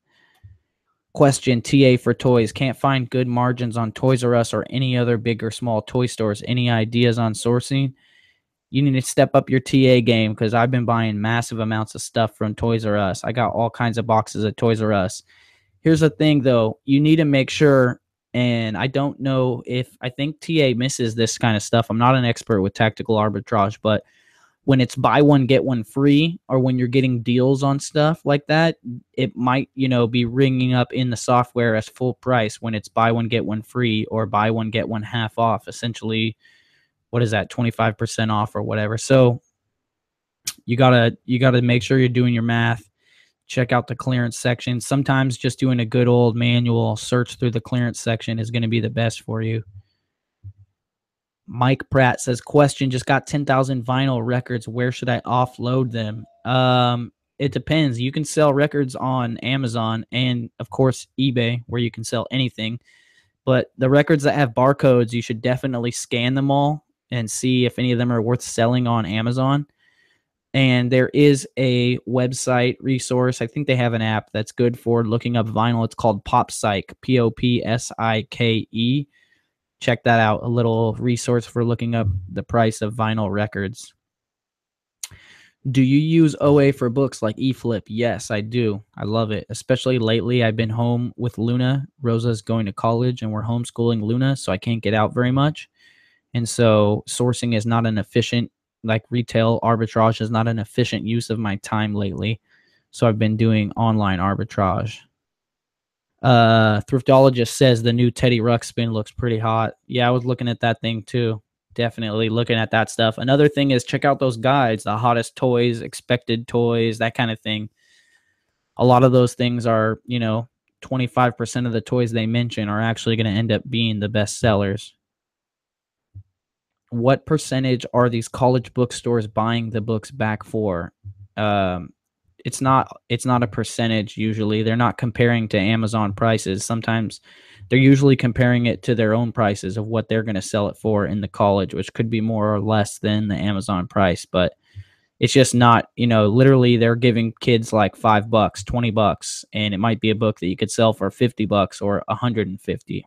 Question, TA for toys. Can't find good margins on Toys R Us or any other big or small toy stores. Any ideas on sourcing? You need to step up your TA game because I've been buying massive amounts of stuff from Toys R Us. I got all kinds of boxes at Toys R Us. Here's the thing, though. You need to make sure, and I don't know if I think TA misses this kind of stuff. I'm not an expert with tactical arbitrage, but when it's buy one get one free, or when you're getting deals on stuff like that, it might be ringing up in the software as full price when it's buy one get one free or buy one get one half off. Essentially, what is that, 25% off or whatever. So you gotta make sure you're doing your math. Check out the clearance section. Sometimes just doing a good old manual search through the clearance section is going to be the best for you. Mike Pratt says, question, just got 10,000 vinyl records. Where should I offload them? It depends. You can sell records on Amazon and, of course, eBay, where you can sell anything. But the records that have barcodes, you should definitely scan them all and see if any of them are worth selling on Amazon. And there is a website resource. I think they have an app that's good for looking up vinyl. It's called PopPsych, POPSIKE. Check that out, a little resource for looking up the price of vinyl records. Do you use OA for books like eFlip? Yes, I do. I love it. Especially lately, I've been home with Luna. Rosa's going to college, and we're homeschooling Luna, so I can't get out very much. And so sourcing is not an efficient, like retail arbitrage is not an efficient use of my time lately. So I've been doing online arbitrage. Thriftologist says the new Teddy Ruxpin looks pretty hot. Yeah, I was looking at that thing too. Definitely looking at that stuff. Another thing is check out those guides, the hottest toys, expected toys, that kind of thing. A lot of those things are, 25% of the toys they mention are actually going to end up being the best sellers. What percentage are these college bookstores buying the books back for? It's not a percentage. Usually they're not comparing to Amazon prices. Sometimes they're usually comparing it to their own prices of what they're going to sell it for in the college, which could be more or less than the Amazon price, but it's just not, literally they're giving kids like $5, $20, and it might be a book that you could sell for $50 or $150.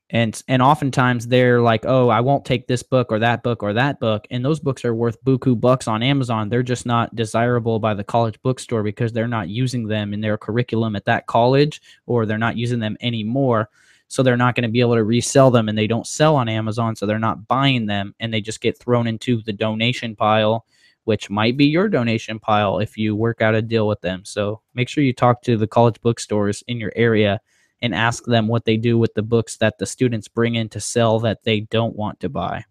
And oftentimes they're like, oh, I won't take this book or that book or that book. And those books are worth buku bucks on Amazon. They're just not desirable by the college bookstore because they're not using them in their curriculum at that college, or they're not using them anymore. So they're not going to be able to resell them, and they don't sell on Amazon. So they're not buying them, and they just get thrown into the donation pile, which might be your donation pile if you work out a deal with them. So make sure you talk to the college bookstores in your area and ask them what they do with the books that the students bring in to sell that they don't want to buy.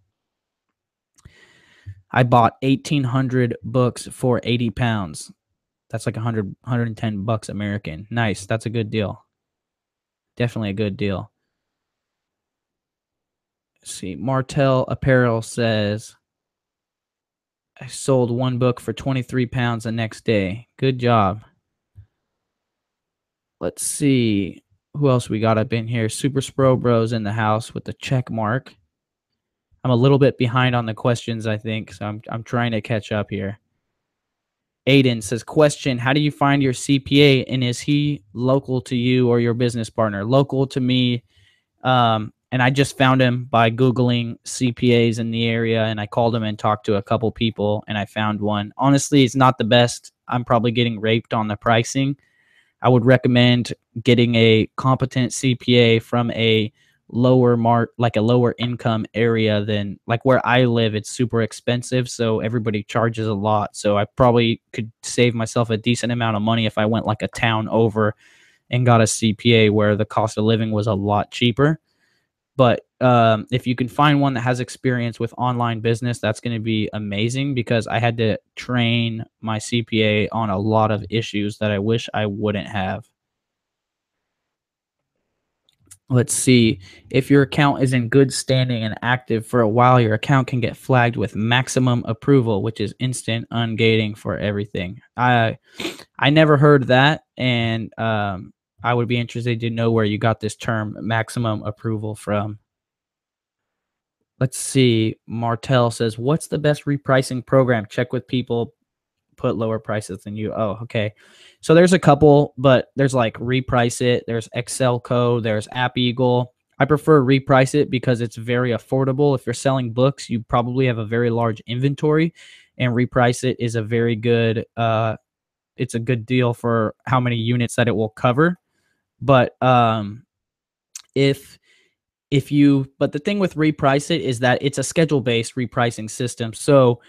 I bought 1,800 books for 80 pounds. That's like 110 bucks American. Nice. That's a good deal. Definitely a good deal. Let's see. Martell Apparel says, I sold one book for 23 pounds the next day. Good job. Let's see. Who else we got up in here? Super Spro Bros in the house with the check mark. I'm a little bit behind on the questions, I think, so I'm trying to catch up here. Aiden says, question, how do you find your CPA, and is he local to you or your business partner? Local to me. And I just found him by Googling CPAs in the area, and I called him and talked to a couple people, and I found one. Honestly, it's not the best. I'm probably getting raped on the pricing. I would recommend getting a competent CPA from a like a lower income area than like where I live. It's super expensive, so everybody charges a lot. So I probably could save myself a decent amount of money if I went like a town over and got a CPA where the cost of living was a lot cheaper. But if you can find one that has experience with online business, that's going to be amazing, because I had to train my CPA on a lot of issues that I wish I wouldn't have. Let's see. If your account is in good standing and active for a while, your account can get flagged with maximum approval, which is instant ungating for everything. I never heard that, and I would be interested to know where you got this term maximum approval from. Let's see. Martel says, what's the best repricing program? Check with people, put lower prices than you. Oh, okay. So there's a couple, but there's like Reprice It, there's Excel Co, there's App Eagle. I prefer Reprice It because it's very affordable. If you're selling books, you probably have a very large inventory, and Reprice It is a very good it's a good deal for how many units that it will cover. But but the thing with Reprice It is that it's a schedule-based repricing system. So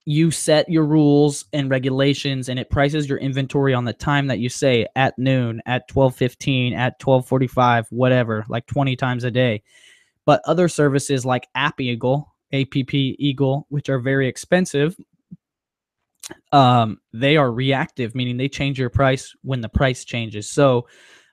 you set your rules and regulations, and it prices your inventory on the time that you say, at noon, at 12:15, at 12:45, whatever, like 20 times a day. But other services like App Eagle, which are very expensive, they are reactive, meaning they change your price when the price changes. So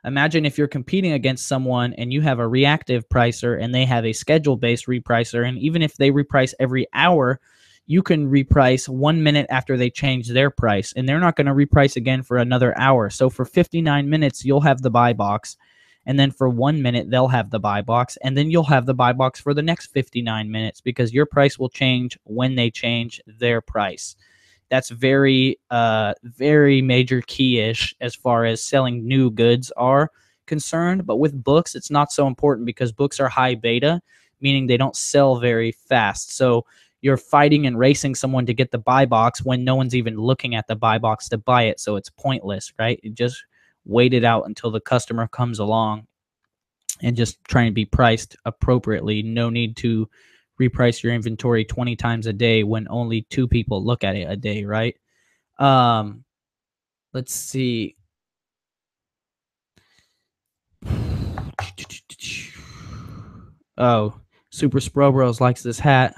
imagine if you're competing against someone and you have a reactive pricer and they have a schedule-based repricer, and even if they reprice every hour, you can reprice 1 minute after they change their price, and they're not going to reprice again for another hour. So for 59 minutes, you'll have the buy box, and then for 1 minute, they'll have the buy box, and then you'll have the buy box for the next 59 minutes, because your price will change when they change their price. That's very, very major key-ish as far as selling new goods are concerned. But with books, it's not so important, because books are high beta, meaning they don't sell very fast. So you're fighting and racing someone to get the buy box when no one's even looking at the buy box to buy it. So it's pointless, right? You just wait it out until the customer comes along, and just trying to be priced appropriately. No need to reprice your inventory 20 times a day when only 2 people look at it a day, right? Let's see. Oh, Super Spro Bros likes this hat.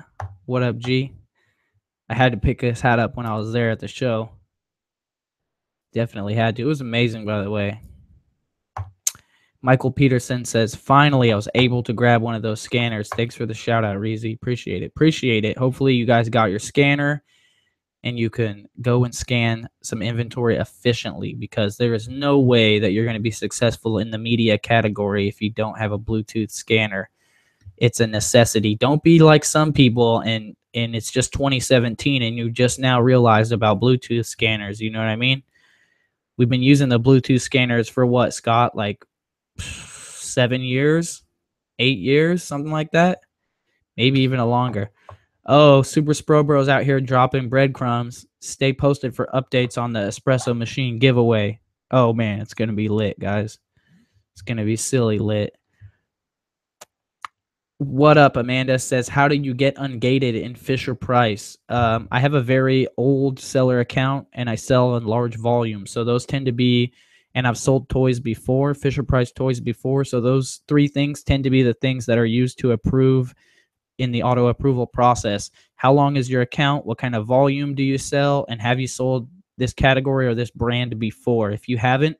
What up, G? I had to pick this hat up when I was there at the show. Definitely had to. It was amazing, by the way. Michael Peterson says, finally, I was able to grab one of those scanners. Thanks for the shout out, Reezy. Appreciate it. Appreciate it. Hopefully you guys got your scanner and you can go and scan some inventory efficiently, because there is no way that you're going to be successful in the media category if you don't have a Bluetooth scanner. It's a necessity. Don't be like some people and it's just 2017 and you just now realized about Bluetooth scanners. You know what I mean? We've been using the Bluetooth scanners for what, Scott? Like 7 years, 8 years, something like that. Maybe even a longer. Oh, Super Spro Bros out here dropping breadcrumbs. Stay posted for updates on the espresso machine giveaway. Oh, man, it's going to be lit, guys. It's going to be silly lit. What up, Amanda says, how do you get ungated in Fisher Price? I have a very old seller account, and I sell in large volume. So those tend to be, and I've sold toys before, Fisher Price toys before. So those 3 things tend to be the things that are used to approve in the auto approval process. How long is your account? What kind of volume do you sell? And have you sold this category or this brand before? If you haven't,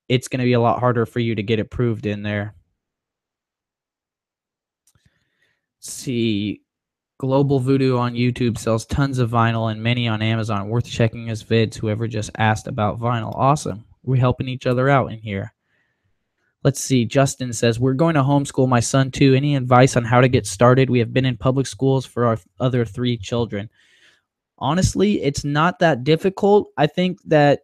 it's going to be a lot harder for you to get approved in there. Let's see. Global Voodoo on YouTube sells tons of vinyl and many on Amazon. Worth checking his vids. Whoever just asked about vinyl. Awesome. We're helping each other out in here. Let's see. Justin says, we're going to homeschool my son too. Any advice on how to get started? We have been in public schools for our other 3 children. Honestly, it's not that difficult. I think that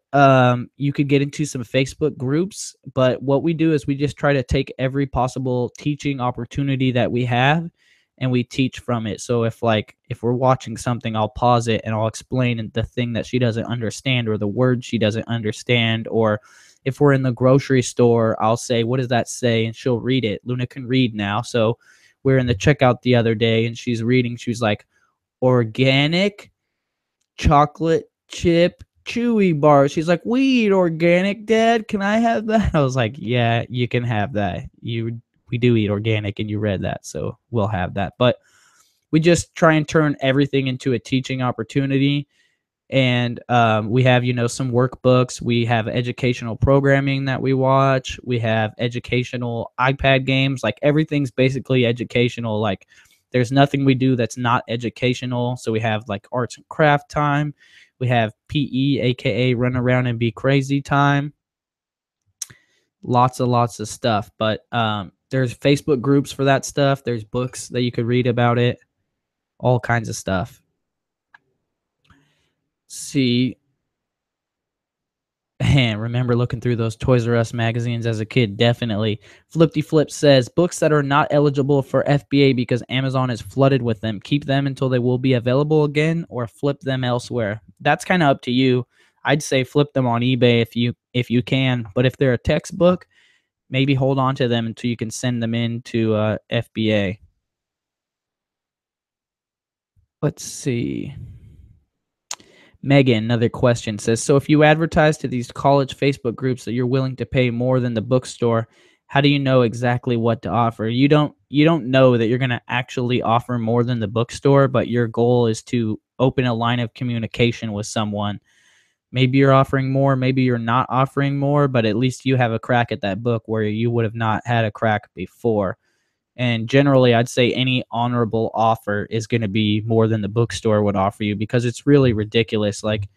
you could get into some Facebook groups, but what we do is we just try to take every possible teaching opportunity that we have and we teach from it. So if we're watching something, I'll pause it and I'll explain the thing that she doesn't understand or the word she doesn't understand. Or if we're in the grocery store, I'll say, "What does that say?" And she'll read it. Luna can read now. So we're in the checkout the other day and she's reading. She was like, "Organic chocolate chip chewy bar." She's like, "We eat organic, Dad. Can I have that?" I was like, "Yeah, you can have that. We do eat organic, and you read that, so we'll have that." But we just try and turn everything into a teaching opportunity. And we have, some workbooks. We have educational programming that we watch. We have educational iPad games. Like everything's basically educational. Like there's nothing we do that's not educational. So we have like arts and craft time. We have PE, aka run around and be crazy time. Lots of stuff. But there's Facebook groups for that stuff. There's books that you could read about it. All kinds of stuff. See, and remember looking through those Toys R Us magazines as a kid, definitely. Flippy Flip says, books that are not eligible for FBA because Amazon is flooded with them. Keep them until they will be available again or flip them elsewhere. That's kind of up to you. I'd say flip them on eBay if you can, but if they're a textbook, maybe hold on to them until you can send them in to FBA. Let's see. Megan, another question, says, so if you advertise to these college Facebook groups that you're willing to pay more than the bookstore, how do you know exactly what to offer? You don't know that you're going to actually offer more than the bookstore, but your goal is to open a line of communication with someone. Maybe you're offering more, maybe you're not offering more, but at least you have a crack at that book where you would have not had a crack before. And generally, I'd say any honorable offer is going to be more than the bookstore would offer you because it's really ridiculous. Like,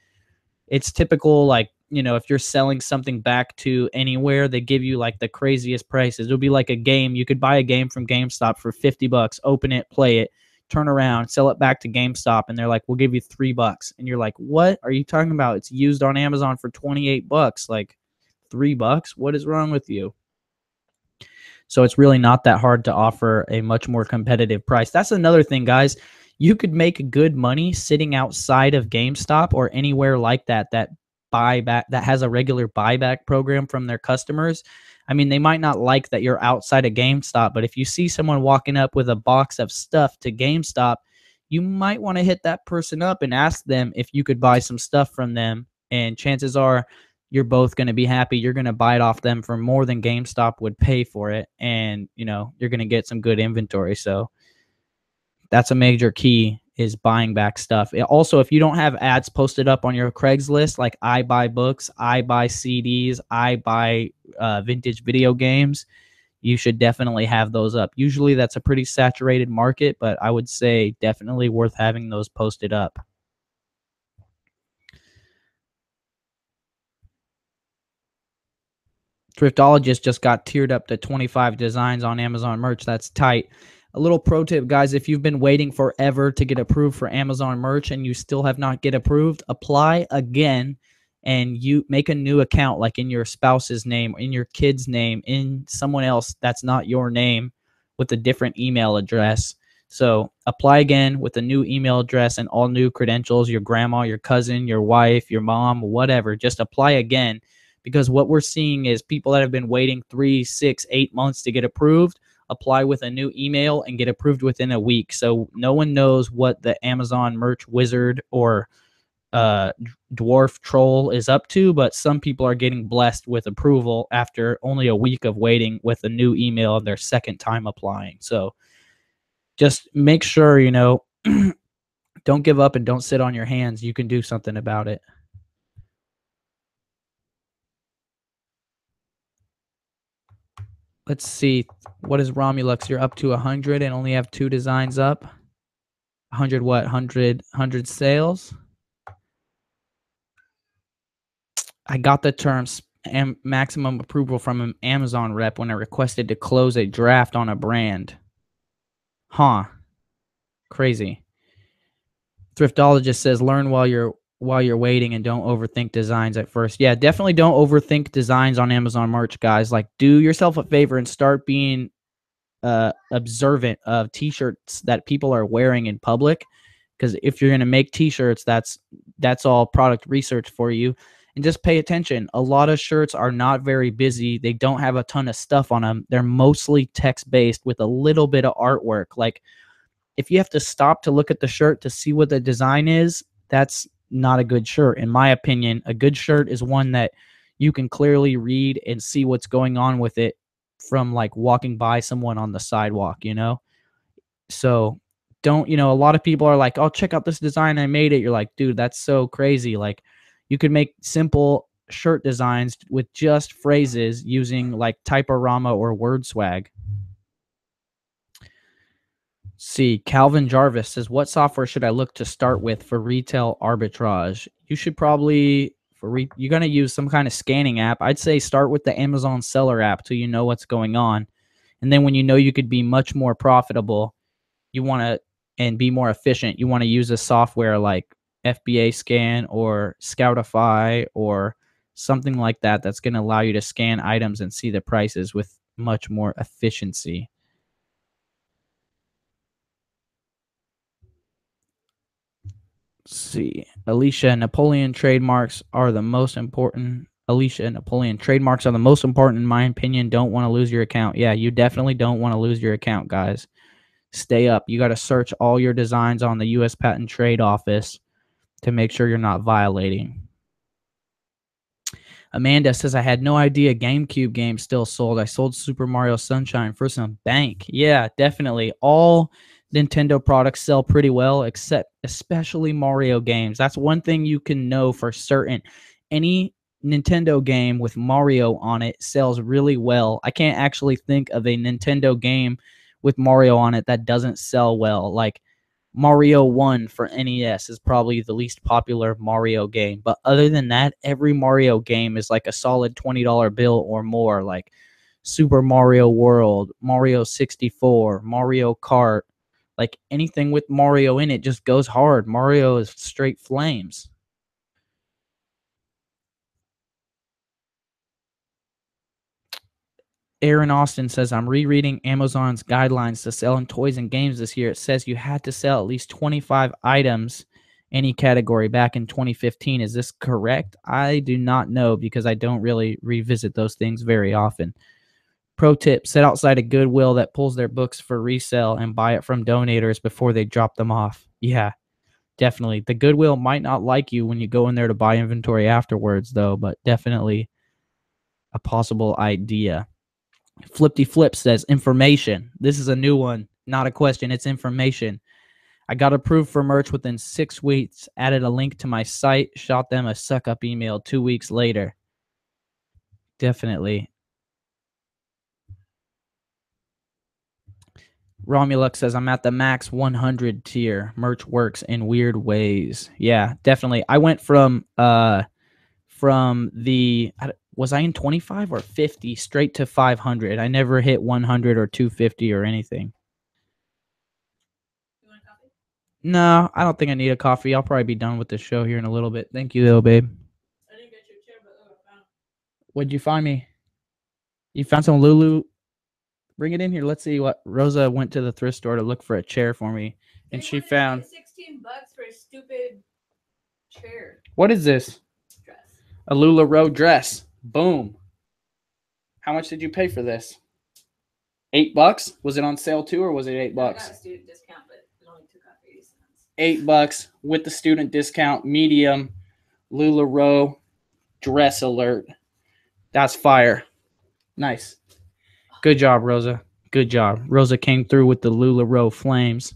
it's typical, like, if you're selling something back to anywhere, they give you like the craziest prices. It'll be like a game. You could buy a game from GameStop for $50, open it, play it, turn around, sell it back to GameStop, and they're like, we'll give you $3. And you're like, what are you talking about? It's used on Amazon for $28. Like, $3? What is wrong with you? So it's really not that hard to offer a much more competitive price. That's another thing, guys. You could make good money sitting outside of GameStop or anywhere like that buyback that has a regular buyback program from their customers. I mean, they might not like that you're outside of GameStop, but if you see someone walking up with a box of stuff to GameStop, you might want to hit that person up and ask them if you could buy some stuff from them. And chances are you're both going to be happy. You're going to buy it off them for more than GameStop would pay for it. And, you're going to get some good inventory. So that's a major key, is buying back stuff. Also, if you don't have ads posted up on your Craigslist, like I buy books, I buy CDs, I buy vintage video games, you should definitely have those up. Usually that's a pretty saturated market, but I would say definitely worth having those posted up. Thriftologist just got tiered up to 25 designs on Amazon merch. That's tight. A little pro tip, guys, if you've been waiting forever to get approved for Amazon merch and you still have not get approved, apply again and you make a new account, like in your spouse's name, in your kid's name, in someone else that's not your name, with a different email address. So apply again with a new email address and all new credentials, your grandma, your cousin, your wife, your mom, whatever. Just apply again, because what we're seeing is people that have been waiting 3, 6, 8 months to get approved apply with a new email and get approved within a week. So no one knows what the Amazon merch wizard or dwarf troll is up to, but some people are getting blessed with approval after only a week of waiting with a new email their second time applying. So just make sure, don't give up and don't sit on your hands. You can do something about it. Let's see. What is Romulux? You're up to 100 and only have 2 designs up. 100 what? 100 sales? I got the terms maximum approval from an Amazon rep when I requested to close a draft on a brand. Huh. Crazy. Thriftologist says learn while you're waiting and don't overthink designs at first. Yeah, definitely don't overthink designs on Amazon merch, guys. Like, do yourself a favor and start being observant of t-shirts that people are wearing in public, because if you're going to make t-shirts, that's all product research for you. And just pay attention. A lot of shirts are not very busy. They don't have a ton of stuff on them. They're mostly text based with a little bit of artwork. Like, if you have to stop to look at the shirt to see what the design is, that's not a good shirt. In my opinion, a good shirt is one that you can clearly read and see what's going on with it from like walking by someone on the sidewalk, you know? So don't, a lot of people are like, oh, check out this design. I made it. You're like, dude, that's so crazy. Like, you could make simple shirt designs with just phrases using like Typorama or Word Swag. See, Calvin Jarvis says, what software should I look to start with for retail arbitrage? You should probably, you're going to use some kind of scanning app. I'd say start with the Amazon seller app till you know what's going on. And then when you know you could be much more profitable, you want to, and be more efficient, you want to use a software like FBA Scan or Scoutify or something like that that's going to allow you to scan items and see the prices with much more efficiency. See, Alicia, Napoleon trademarks are the most important. Alicia, Napoleon trademarks are the most important in my opinion. Don't want to lose your account. Yeah, you definitely don't want to lose your account, guys. Stay up. You got to search all your designs on the U.S. Patent Trade Office to make sure you're not violating. Amanda says, I had no idea GameCube games still sold. I sold Super Mario Sunshine for some bank. Yeah, definitely. All Nintendo products sell pretty well, except especially Mario games. That's one thing you can know for certain. Any Nintendo game with Mario on it sells really well. I can't actually think of a Nintendo game with Mario on it that doesn't sell well. Like, Mario 1 for NES is probably the least popular Mario game. But other than that, every Mario game is like a solid $20 bill or more. Like Super Mario World, Mario 64, Mario Kart. Like anything with Mario in it just goes hard. Mario is straight flames. Aaron Austin says, I'm rereading Amazon's guidelines to selling toys and games this year. It says you had to sell at least 25 items any category back in 2015. Is this correct? I do not know because I don't really revisit those things very often. Pro tip, sit outside a Goodwill that pulls their books for resale and buy it from donators before they drop them off. Yeah, definitely. The Goodwill might not like you when you go in there to buy inventory afterwards, though, but definitely a possible idea. Flippy Flip says information. This is a new one, not a question. It's information. I got approved for merch within 6 weeks, added a link to my site, shot them a suck up email 2 weeks later. Definitely. Romulux says, I'm at the max 100 tier. Merch works in weird ways. Yeah, definitely. I went from the, was I in 25 or 50 straight to 500. I never hit 100 or 250 or anything. You want a coffee? No, I don't think I need a coffee. I'll probably be done with the show here in a little bit. Thank you, though, babe. I didn't get your chair, but I found. What'd you find me? You found some Lulu? Bring it in here. Let's see what Rosa went to the thrift store to look for a chair for me, and she found $16 for a stupid chair. What is this? Dress. A LuLaRoe dress. Boom. How much did you pay for this? $8? Was it on sale too, or was it $8? I got a student discount, but it only took off 80 cents. $8 with the student discount, medium, LuLaRoe dress alert. That's fire. Nice. Good job, Rosa. Good job. Rosa came through with the LuLaRoe flames.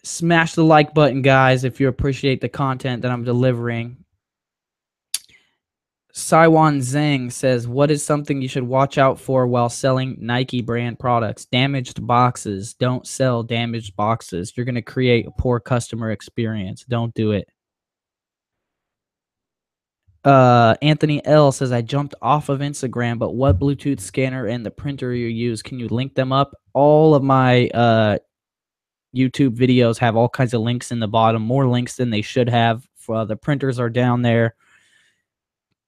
Smash the like button, guys, if you appreciate the content that I'm delivering. Saiwan Zhang says, what is something you should watch out for while selling Nike brand products? Damaged boxes. Don't sell damaged boxes. You're going to create a poor customer experience. Don't do it. Anthony L says, I jumped off of Instagram, but what Bluetooth scanner and the printer you use, can you link them up? All of my YouTube videos have all kinds of links in the bottom, more links than they should have. The printers are down there.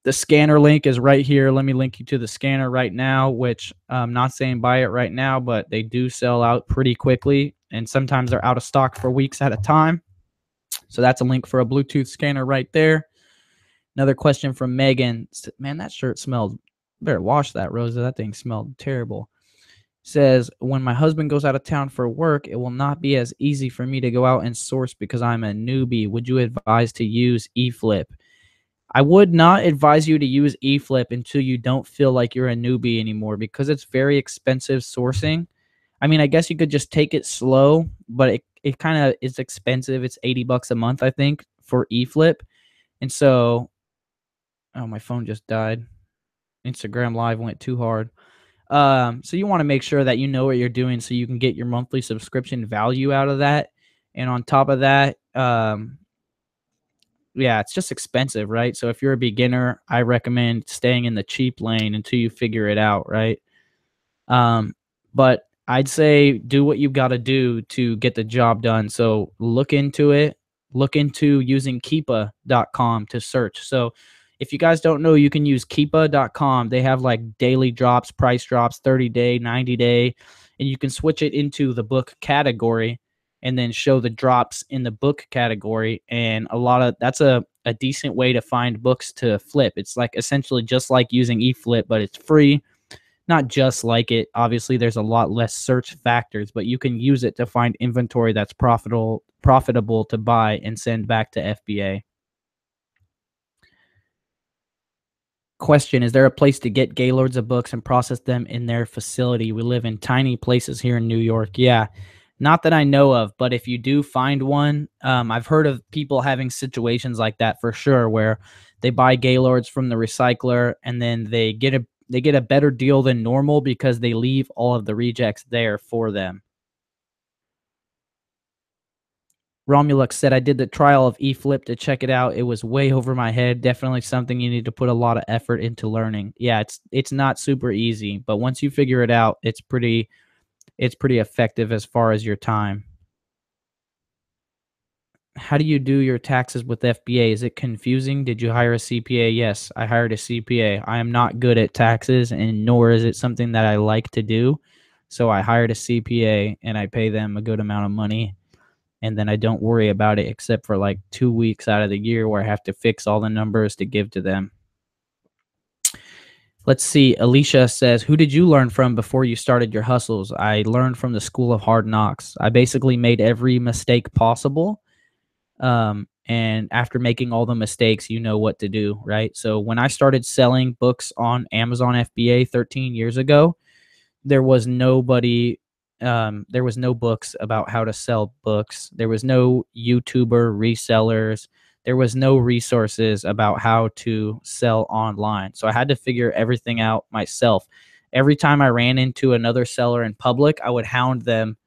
The scanner link is right here. Let me link you to the scanner right now, which I'm not saying buy it right now, but they do sell out pretty quickly. And sometimes they're out of stock for weeks at a time. So that's a link for a Bluetooth scanner right there. Another question from Megan. Man, that shirt smelled. Better wash that, Rosa. That thing smelled terrible. Says, when my husband goes out of town for work, it will not be as easy for me to go out and source because I'm a newbie. Would you advise to use eFlip? I would not advise you to use eFlip until you don't feel like you're a newbie anymore because it's very expensive sourcing. I mean, I guess you could just take it slow, but it kind of is expensive. It's $80 a month, I think, for eFlip. And so, oh, my phone just died. Instagram Live went too hard. So you want to make sure that you know what you're doing so you can get your monthly subscription value out of that. And on top of that, yeah, it's just expensive, right? So if you're a beginner, I recommend staying in the cheap lane until you figure it out, right? But I'd say do what you've got to do to get the job done. So look into it. Look into using Keepa.com to search. So if you guys don't know, you can use Keepa.com. They have like daily drops, price drops, 30-day, 90-day, and you can switch it into the book category and then show the drops in the book category. And that's a decent way to find books to flip. It's like essentially just like using eFlip, but it's free. Not just like it. Obviously, there's a lot less search factors, but you can use it to find inventory that's profitable to buy and send back to FBA. Question, is there a place to get Gaylords of books and process them in their facility? We live in tiny places here in New York. Yeah, not that I know of, but if you do find one, I've heard of people having situations like that for sure, where they buy Gaylords from the recycler and then they get a better deal than normal because they leave all of the rejects there for them. Romulux said, I did the trial of eFlip to check it out. It was way over my head. Definitely something you need to put a lot of effort into learning. Yeah, it's not super easy, but once you figure it out, it's pretty effective as far as your time. How do you do your taxes with FBA? Is it confusing? Did you hire a CPA? Yes, I hired a CPA. I am not good at taxes, and nor is it something that I like to do. So I hired a CPA and I pay them a good amount of money. And then I don't worry about it except for like 2 weeks out of the year where I have to fix all the numbers to give to them. Let's see. Alicia says, who did you learn from before you started your hustles? I learned from the School of Hard Knocks. I basically made every mistake possible. And after making all the mistakes, you know what to do, right? So when I started selling books on Amazon FBA 13 years ago, there was no books about how to sell books. There was no YouTuber resellers. There was no resources about how to sell online. So I had to figure everything out myself. Every time I ran into another seller in public, I would hound them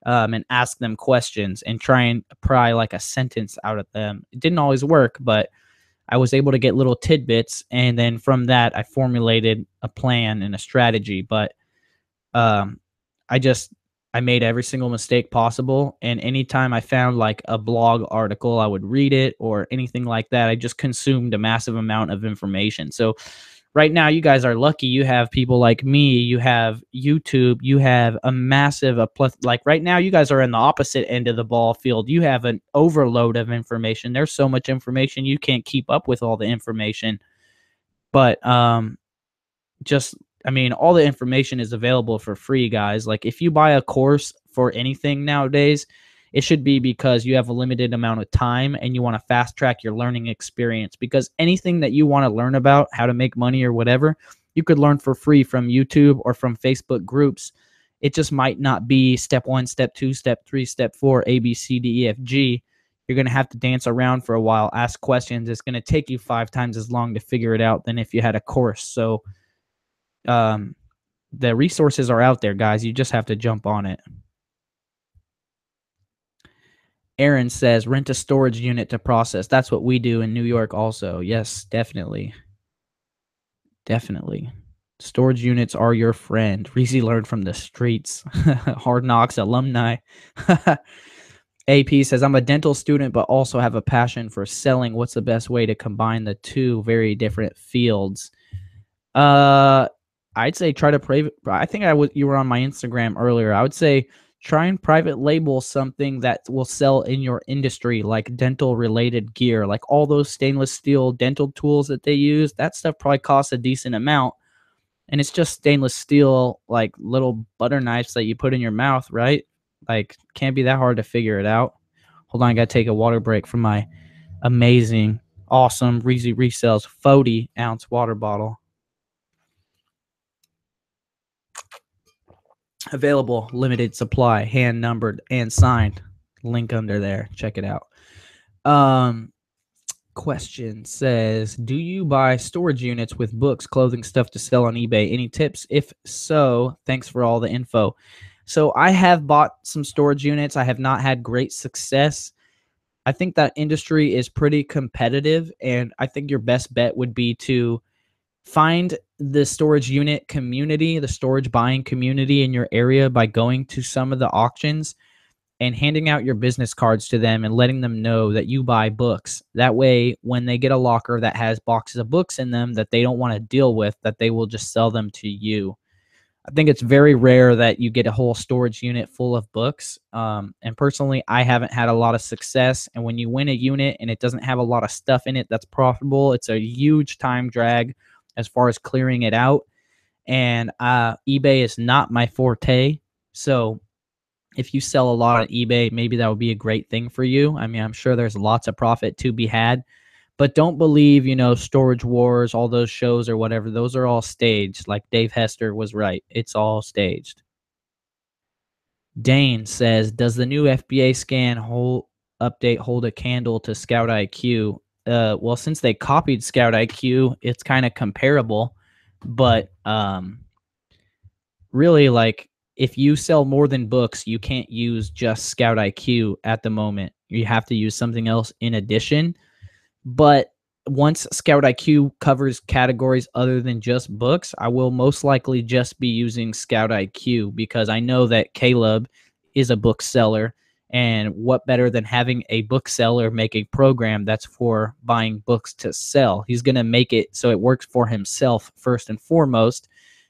and ask them questions and try and pry like a sentence out of them. It didn't always work, but I was able to get little tidbits. And then from that, I formulated a plan and a strategy. But I made every single mistake possible. And anytime I found like a blog article, I would read it or anything like that. I just consumed a massive amount of information. So right now, you guys are lucky. You have people like me. You have YouTube. You have a massive, like right now, you guys are in the opposite end of the ball field. You have an overload of information. There's so much information. You can't keep up with all the information. But all the information is available for free, guys. Like if you buy a course for anything nowadays, it should be because you have a limited amount of time and you want to fast track your learning experience, because anything that you want to learn about how to make money or whatever, you could learn for free from YouTube or from Facebook groups. It just might not be step 1, step 2, step 3, step 4, A, B, C, D, E, F, G. You're going to have to dance around for a while, ask questions. It's going to take you 5 times as long to figure it out than if you had a course. So the resources are out there, guys. You just have to jump on it. Aaron says, rent a storage unit to process. That's what we do in New York also. Yes, definitely. Definitely. Storage units are your friend. Reezy learned from the streets. Hard Knocks alumni. AP says, I'm a dental student, but also have a passion for selling. What's the best way to combine the two very different fields? I'd say try to private. I think you were on my Instagram earlier. I would say try and private label something that will sell in your industry, like dental related gear, like all those stainless steel dental tools that they use. That stuff probably costs a decent amount, and it's just stainless steel, like little butter knives that you put in your mouth, right? Like, can't be that hard to figure it out. Hold on, I gotta take a water break from my amazing, awesome Reezy Resells 40-ounce water bottle. Available, limited supply, hand numbered and signed. Link under there. Check it out. Question says, do you buy storage units with books, clothing, stuff to sell on eBay? Any tips? If so, thanks for all the info. So I have bought some storage units. I have not had great success. I think that industry is pretty competitive, and I think your best bet would be to find the storage unit community, the storage buying community in your area by going to some of the auctions and handing out your business cards to them and letting them know that you buy books. That way, when they get a locker that has boxes of books in them that they don't want to deal with, that they will just sell them to you. I think it's very rare that you get a whole storage unit full of books. And personally, I haven't had a lot of success. And when you win a unit and it doesn't have a lot of stuff in it that's profitable, it's a huge time drag as far as clearing it out. And eBay is not my forte. So if you sell a lot on eBay, maybe that would be a great thing for you. I mean, I'm sure there's lots of profit to be had. But don't believe, Storage Wars, all those shows or whatever. Those are all staged. Like Dave Hester was right. It's all staged. Dane says, does the new FBA scan update hold a candle to Scout IQ? Well, since they copied Scout IQ, it's kind of comparable. But really, like, if you sell more than books, you can't use just Scout IQ at the moment. You have to use something else in addition. But once Scout IQ covers categories other than just books, I will most likely just be using Scout IQ because I know that Caleb is a bookseller. And what better than having a bookseller make a program that's for buying books to sell? He's going to make it so it works for himself first and foremost.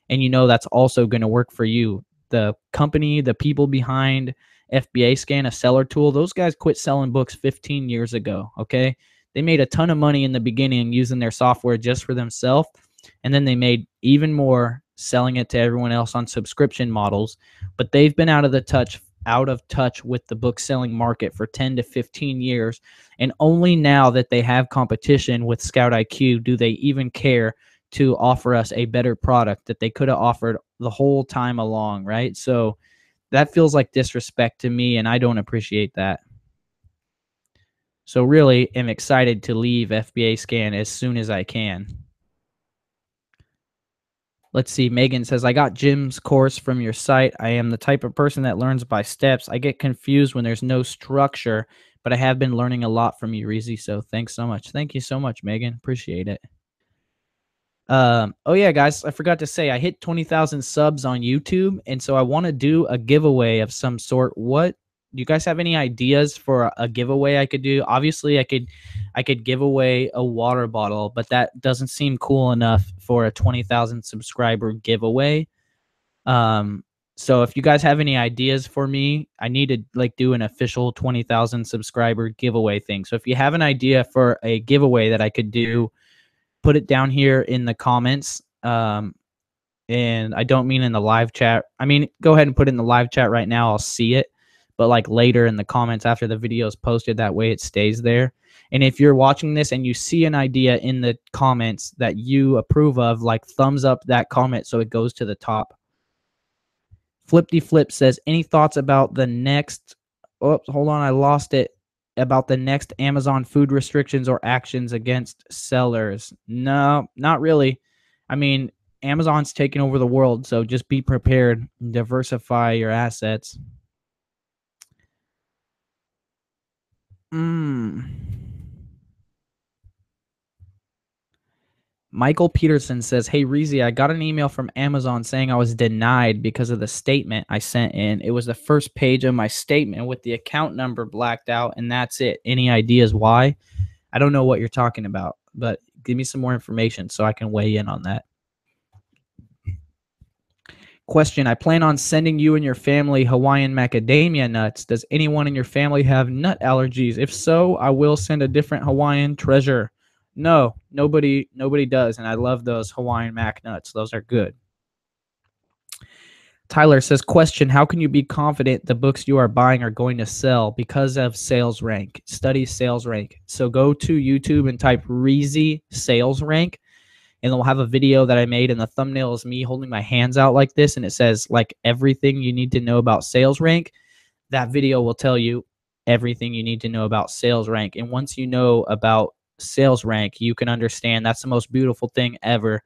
And that's also going to work for you. The company, the people behind FBA Scan, a seller tool, those guys quit selling books 15 years ago, okay? They made a ton of money in the beginning using their software just for themselves, and then they made even more selling it to everyone else on subscription models. But they've been out of touch with the book selling market for 10 to 15 years, and only now that they have competition with Scout IQ do they even care to offer us a better product that they could have offered the whole time along, right? So that feels like disrespect to me, and I don't appreciate that. So really am excited to leave FBA Scan as soon as I can. Let's see. Megan says, I got Jim's course from your site. I am the type of person that learns by steps. I get confused when there's no structure, but I have been learning a lot from you, Reezy. So thanks so much. Thank you so much, Megan. Appreciate it. Oh yeah, guys, I forgot to say I hit 20,000 subs on YouTube, and so I want to do a giveaway of some sort. What do you guys have any ideas for a giveaway I could do? Obviously, I could give away a water bottle, but that doesn't seem cool enough for a 20,000 subscriber giveaway. So if you guys have any ideas for me, I need to do an official 20,000 subscriber giveaway thing. So if you have an idea for a giveaway that I could do, put it down here in the comments. And I don't mean in the live chat. I mean, go ahead and put it in the live chat right now. I'll see it. But later in the comments after the video is posted, that way it stays there. And if you're watching this and you see an idea in the comments that you approve of, thumbs up that comment so it goes to the top. Flippy Flip says, any thoughts about the next, oops, hold on, I lost it, about the next Amazon food restrictions or actions against sellers? No, not really. I mean, Amazon's taking over the world, so just be prepared. Diversify your assets. Michael Peterson says, "Hey Reezy, I got an email from Amazon saying I was denied because of the statement I sent in. It was the first page of my statement with the account number blacked out, and that's it. Any ideas why? I don't know what you're talking about, but give me some more information so I can weigh in on that." Question, I plan on sending you and your family Hawaiian macadamia nuts. Does anyone in your family have nut allergies? If so, I will send a different Hawaiian treasure. No, nobody does, and I love those Hawaiian mac nuts. Those are good. Tyler says, question, how can you be confident the books you are buying are going to sell? Because of sales rank. Study sales rank. So go to YouTube and type Reezy sales rank, and they'll have a video that I made, and the thumbnail is me holding my hands out like this, and it says like everything you need to know about sales rank. That video will tell you everything you need to know about sales rank. And once you know about sales rank, you can understand that's the most beautiful thing ever.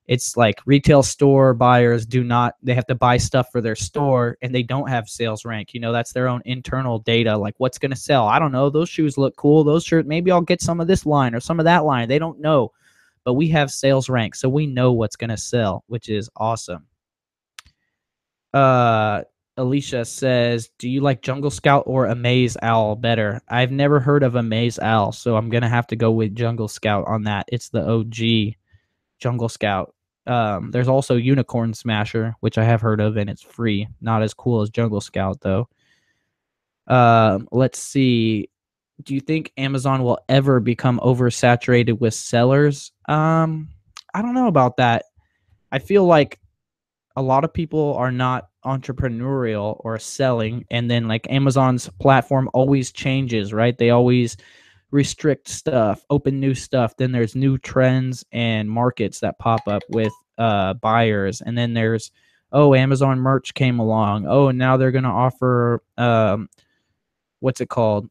It's like retail store buyers they have to buy stuff for their store and they don't have sales rank. That's their own internal data. Like what's going to sell? I don't know. Those shoes look cool. Those shirts, maybe I'll get some of this line or some of that line. They don't know. But we have sales rank, so we know what's going to sell, which is awesome. Alicia says, do you like Jungle Scout or Amaze Owl better? I've never heard of Amaze Owl, so I'm going to have to go with Jungle Scout on that. It's the OG Jungle Scout. There's also Unicorn Smasher, which I have heard of, and it's free. Not as cool as Jungle Scout, though. Let's see. Do you think Amazon will ever become oversaturated with sellers? I don't know about that. I feel like a lot of people are not entrepreneurial or selling, and then like Amazon's platform always changes, right? They always restrict stuff, open new stuff. Then there's new trends and markets that pop up with buyers, and then there's Amazon merch came along. And now they're gonna offer what's it called?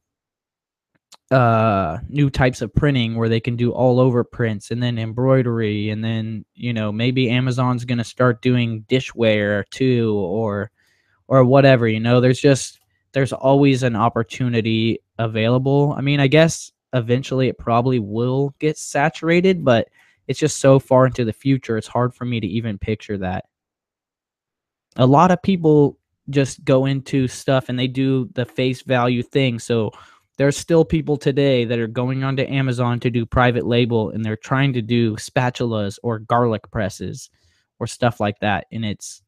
New types of printing where they can do all over prints and then embroidery, and then maybe Amazon's going to start doing dishware too, or whatever. There's always an opportunity available. I mean, I guess eventually it probably will get saturated, but it's just so far into the future, it's hard for me to even picture that. A lot of people just go into stuff and they do the face value thing. So there's still people today that are going onto Amazon to do private label, and they're trying to do spatulas or garlic presses or stuff like that. And it's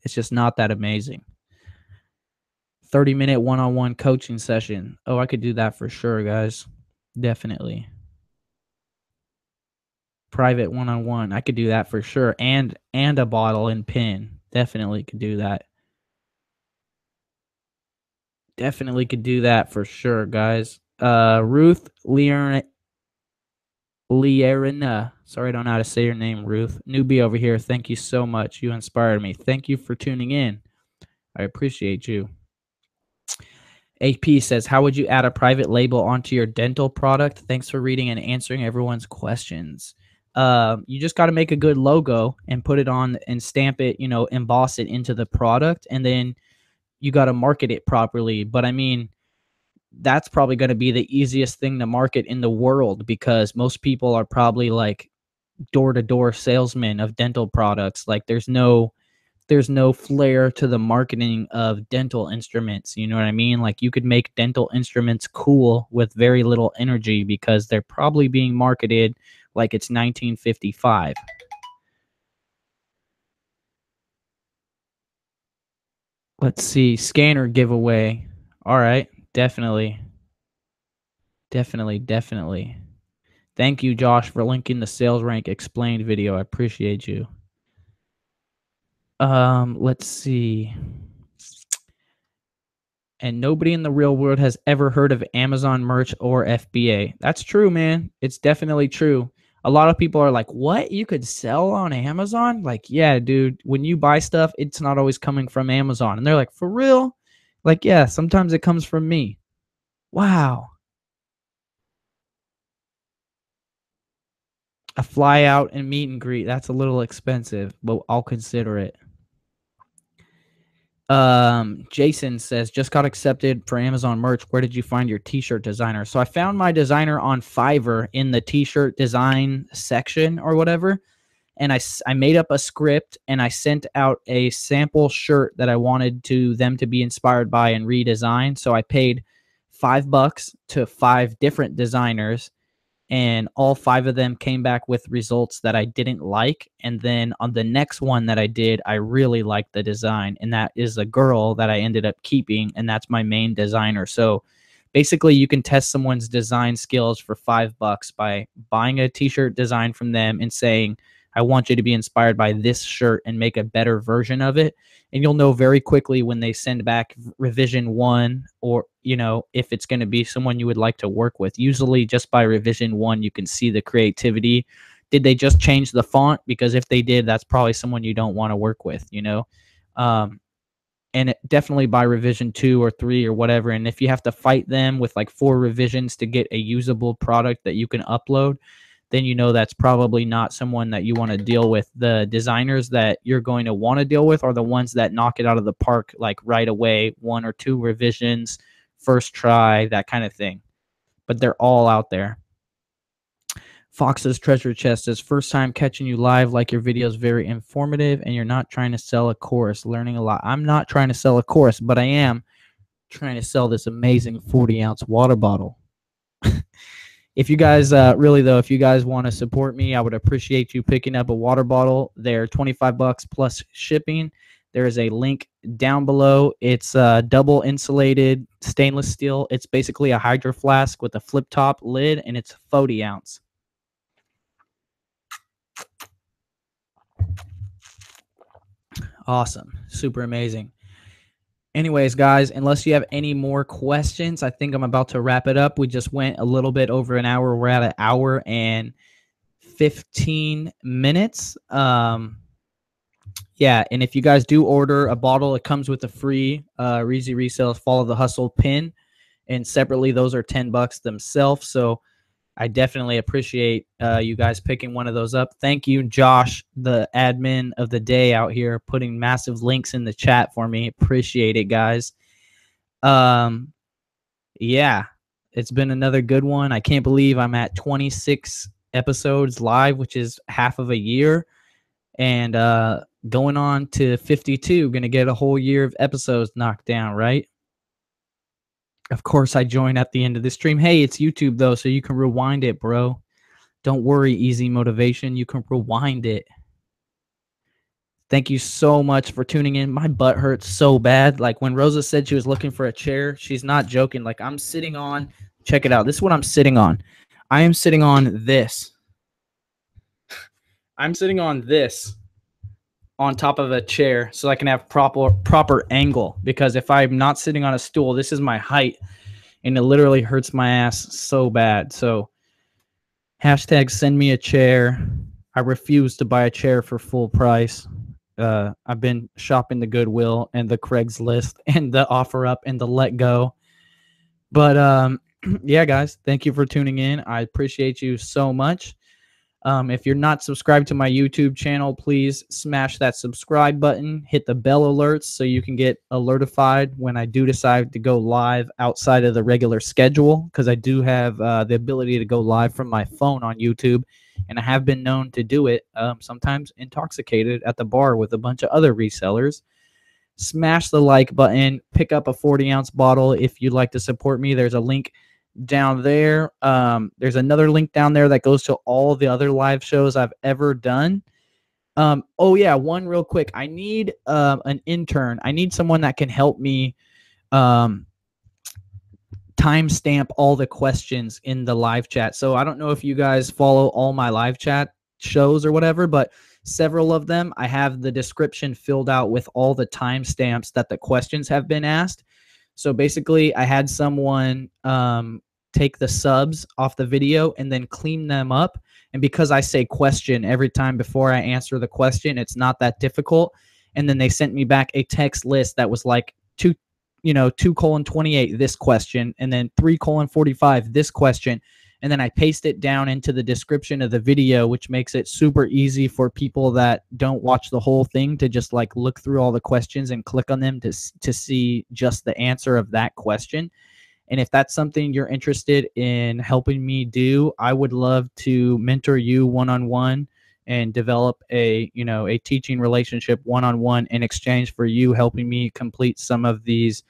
just not that amazing. 30-minute one-on-one coaching session. I could do that for sure, guys. Definitely. Private one-on-one. I could do that for sure. And a bottle and pin. Definitely could do that. Definitely could do that for sure, guys. Ruth Lierna. Sorry, I don't know how to say your name, Ruth. Newbie over here. Thank you so much. You inspired me. Thank you for tuning in. I appreciate you. AP says, how would you add a private label onto your dental product? Thanks for reading and answering everyone's questions. You just got to make a good logo and put it on and stamp it, emboss it into the product, and then you got to market it properly. But I mean, that's probably going to be the easiest thing to market in the world, because most people are probably like door-to-door salesmen of dental products. Like there's no flair to the marketing of dental instruments. You know what I mean? Like you could make dental instruments cool with very little energy, because they're probably being marketed like it's 1955. Let's see. Scanner giveaway. All right. Definitely. Thank you, Josh, for linking the sales rank explained video. I appreciate you. Let's see. And nobody in the real world has ever heard of Amazon merch or FBA. That's true, man. It's definitely true. A lot of people are like, what? You could sell on Amazon? Like, yeah, dude, when you buy stuff, it's not always coming from Amazon. And they're like, for real? Like, yeah, sometimes it comes from me. Wow. A fly out and meet and greet. That's a little expensive, but I'll consider it. Jason says, just got accepted for Amazon merch. Where did you find your t-shirt designer? So I found my designer on Fiverr in the t-shirt design section or whatever. And I made up a script and I sent out a sample shirt that I wanted them to be inspired by and redesign. So I paid $5 to 5 different designers, and all 5 of them came back with results that I didn't like. And then on the next one that I did, I really liked the design, and that is a girl that I ended up keeping, and that's my main designer. So basically, you can test someone's design skills for $5 by buying a t-shirt design from them and saying, I want you to be inspired by this shirt and make a better version of it. And you'll know very quickly when they send back revision 1, or, if it's going to be someone you would like to work with. Usually just by revision 1, you can see the creativity. Did they just change the font? Because if they did, that's probably someone you don't want to work with, and definitely by revision 2 or 3 or whatever. And if you have to fight them with like 4 revisions to get a usable product that you can upload, then that's probably not someone that you want to deal with. The designers that you're going to want to deal with are the ones that knock it out of the park, like right away, 1 or 2 revisions, first try, that kind of thing. But they're all out there. Fox's Treasure Chest says, first time catching you live, like your video is very informative and you're not trying to sell a course, learning a lot. I'm not trying to sell a course, but I am trying to sell this amazing 40-ounce water bottle. If you guys if you guys want to support me, I would appreciate you picking up a water bottle. They're $25 plus shipping. There is a link down below. It's double insulated stainless steel. It's basically a hydro flask with a flip top lid, and it's 40 ounce. Awesome. Super amazing. Anyways, guys, unless you have any more questions, I think I'm about to wrap it up. We just went a little bit over an hour. We're at 1 hour and 15 minutes. Yeah, and if you guys do order a bottle, it comes with a free Reezy Resells Follow the Hustle pin. And separately, those are $10 themselves. So I definitely appreciate you guys picking one of those up. Thank you, Josh, the admin of the day out here, putting massive links in the chat for me. Appreciate it, guys. Yeah, it's been another good one. I can't believe I'm at 26 episodes live, which is half of a year. And going on to 52, going to get a whole year of episodes knocked down, right? Of course, I join at the end of the stream. Hey, it's YouTube, though, so you can rewind it, bro. Don't worry, Easy Motivation. You can rewind it. Thank you so much for tuning in. My butt hurts so bad. Like, when Rosa said she was looking for a chair, she's not joking. Like, I'm sitting on, check it out. This is what I'm sitting on. I am sitting on this. I'm sitting on this on top of a chair so I can have proper angle, because if I'm not sitting on a stool, this is my height, and it literally hurts my ass so bad. So hashtag send me a chair. I refuse to buy a chair for full price. I've been shopping the Goodwill and the Craigslist and the OfferUp and the Let Go. But yeah, guys, thank you for tuning in. I appreciate you so much. If you're not subscribed to my YouTube channel, please smash that subscribe button, hit the bell alerts so you can get alertified when I do decide to go live outside of the regular schedule, because I do have the ability to go live from my phone on YouTube, and I have been known to do it, sometimes intoxicated at the bar with a bunch of other resellers. Smash the like button, pick up a 40-ounce bottle if you'd like to support me. There's a link down there. There's another link down there that goes to all the other live shows I've ever done. Oh yeah, one real quick. I need an intern. I need someone that can help me timestamp all the questions in the live chat. So I don't know if you guys follow all my live chat shows or whatever, but several of them, I have the description filled out with all the timestamps that the questions have been asked. So basically, I had someone take the subs off the video and then clean them up. And because I say question every time before I answer the question, it's not that difficult. And then they sent me back a text list that was like 2:28 this question, and then 3:45 this question. and then I paste it down into the description of the video, which makes it super easy for people that don't watch the whole thing to just like look through all the questions and click on them to see just the answer of that question. And if that's something you're interested in helping me do, I would love to mentor you one-on-one and develop a teaching relationship one-on-one in exchange for you helping me complete some of these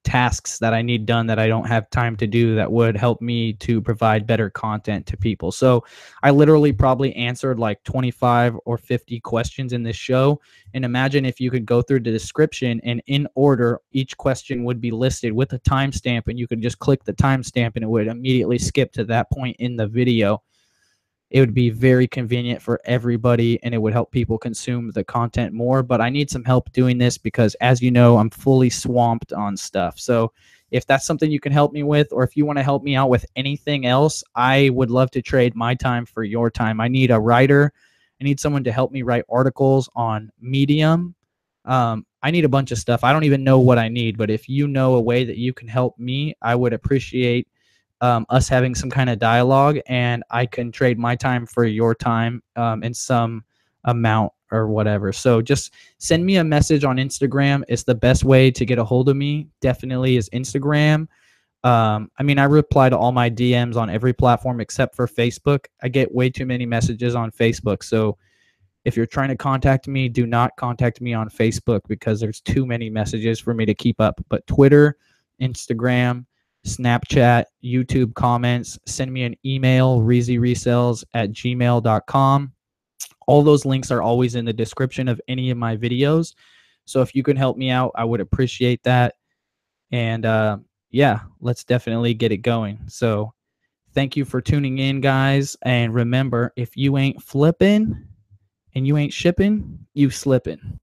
tasks that I need done that I don't have time to do, that would help me to provide better content to people. So I literally probably answered like 25 or 50 questions in this show. And imagine if you could go through the description and in order, each question would be listed with a timestamp, and you could just click the timestamp and it would immediately skip to that point in the video. It would be very convenient for everybody, and it would help people consume the content more. But I need some help doing this because, as you know, I'm fully swamped on stuff. So if that's something you can help me with, or if you want to help me out with anything else, I would love to trade my time for your time. I need a writer. I need someone to help me write articles on Medium. I need a bunch of stuff. I don't even know what I need, but if you know a way that you can help me, I would appreciate us having some kind of dialogue, and I can trade my time for your time in some amount or whatever. So just send me a message on Instagram. It's the best way to get a hold of me. Definitely is Instagram. I mean, I reply to all my DMs on every platform except for Facebook. I get way too many messages on Facebook. So if you're trying to contact me, do not contact me on Facebook because there's too many messages for me to keep up. But Twitter, Instagram, Snapchat, YouTube comments, send me an email, resells@gmail.com. All those links are always in the description of any of my videos. So if you can help me out, I would appreciate that. And yeah, let's definitely get it going. So thank you for tuning in, guys. And remember, if you ain't flipping and you ain't shipping, you slipping.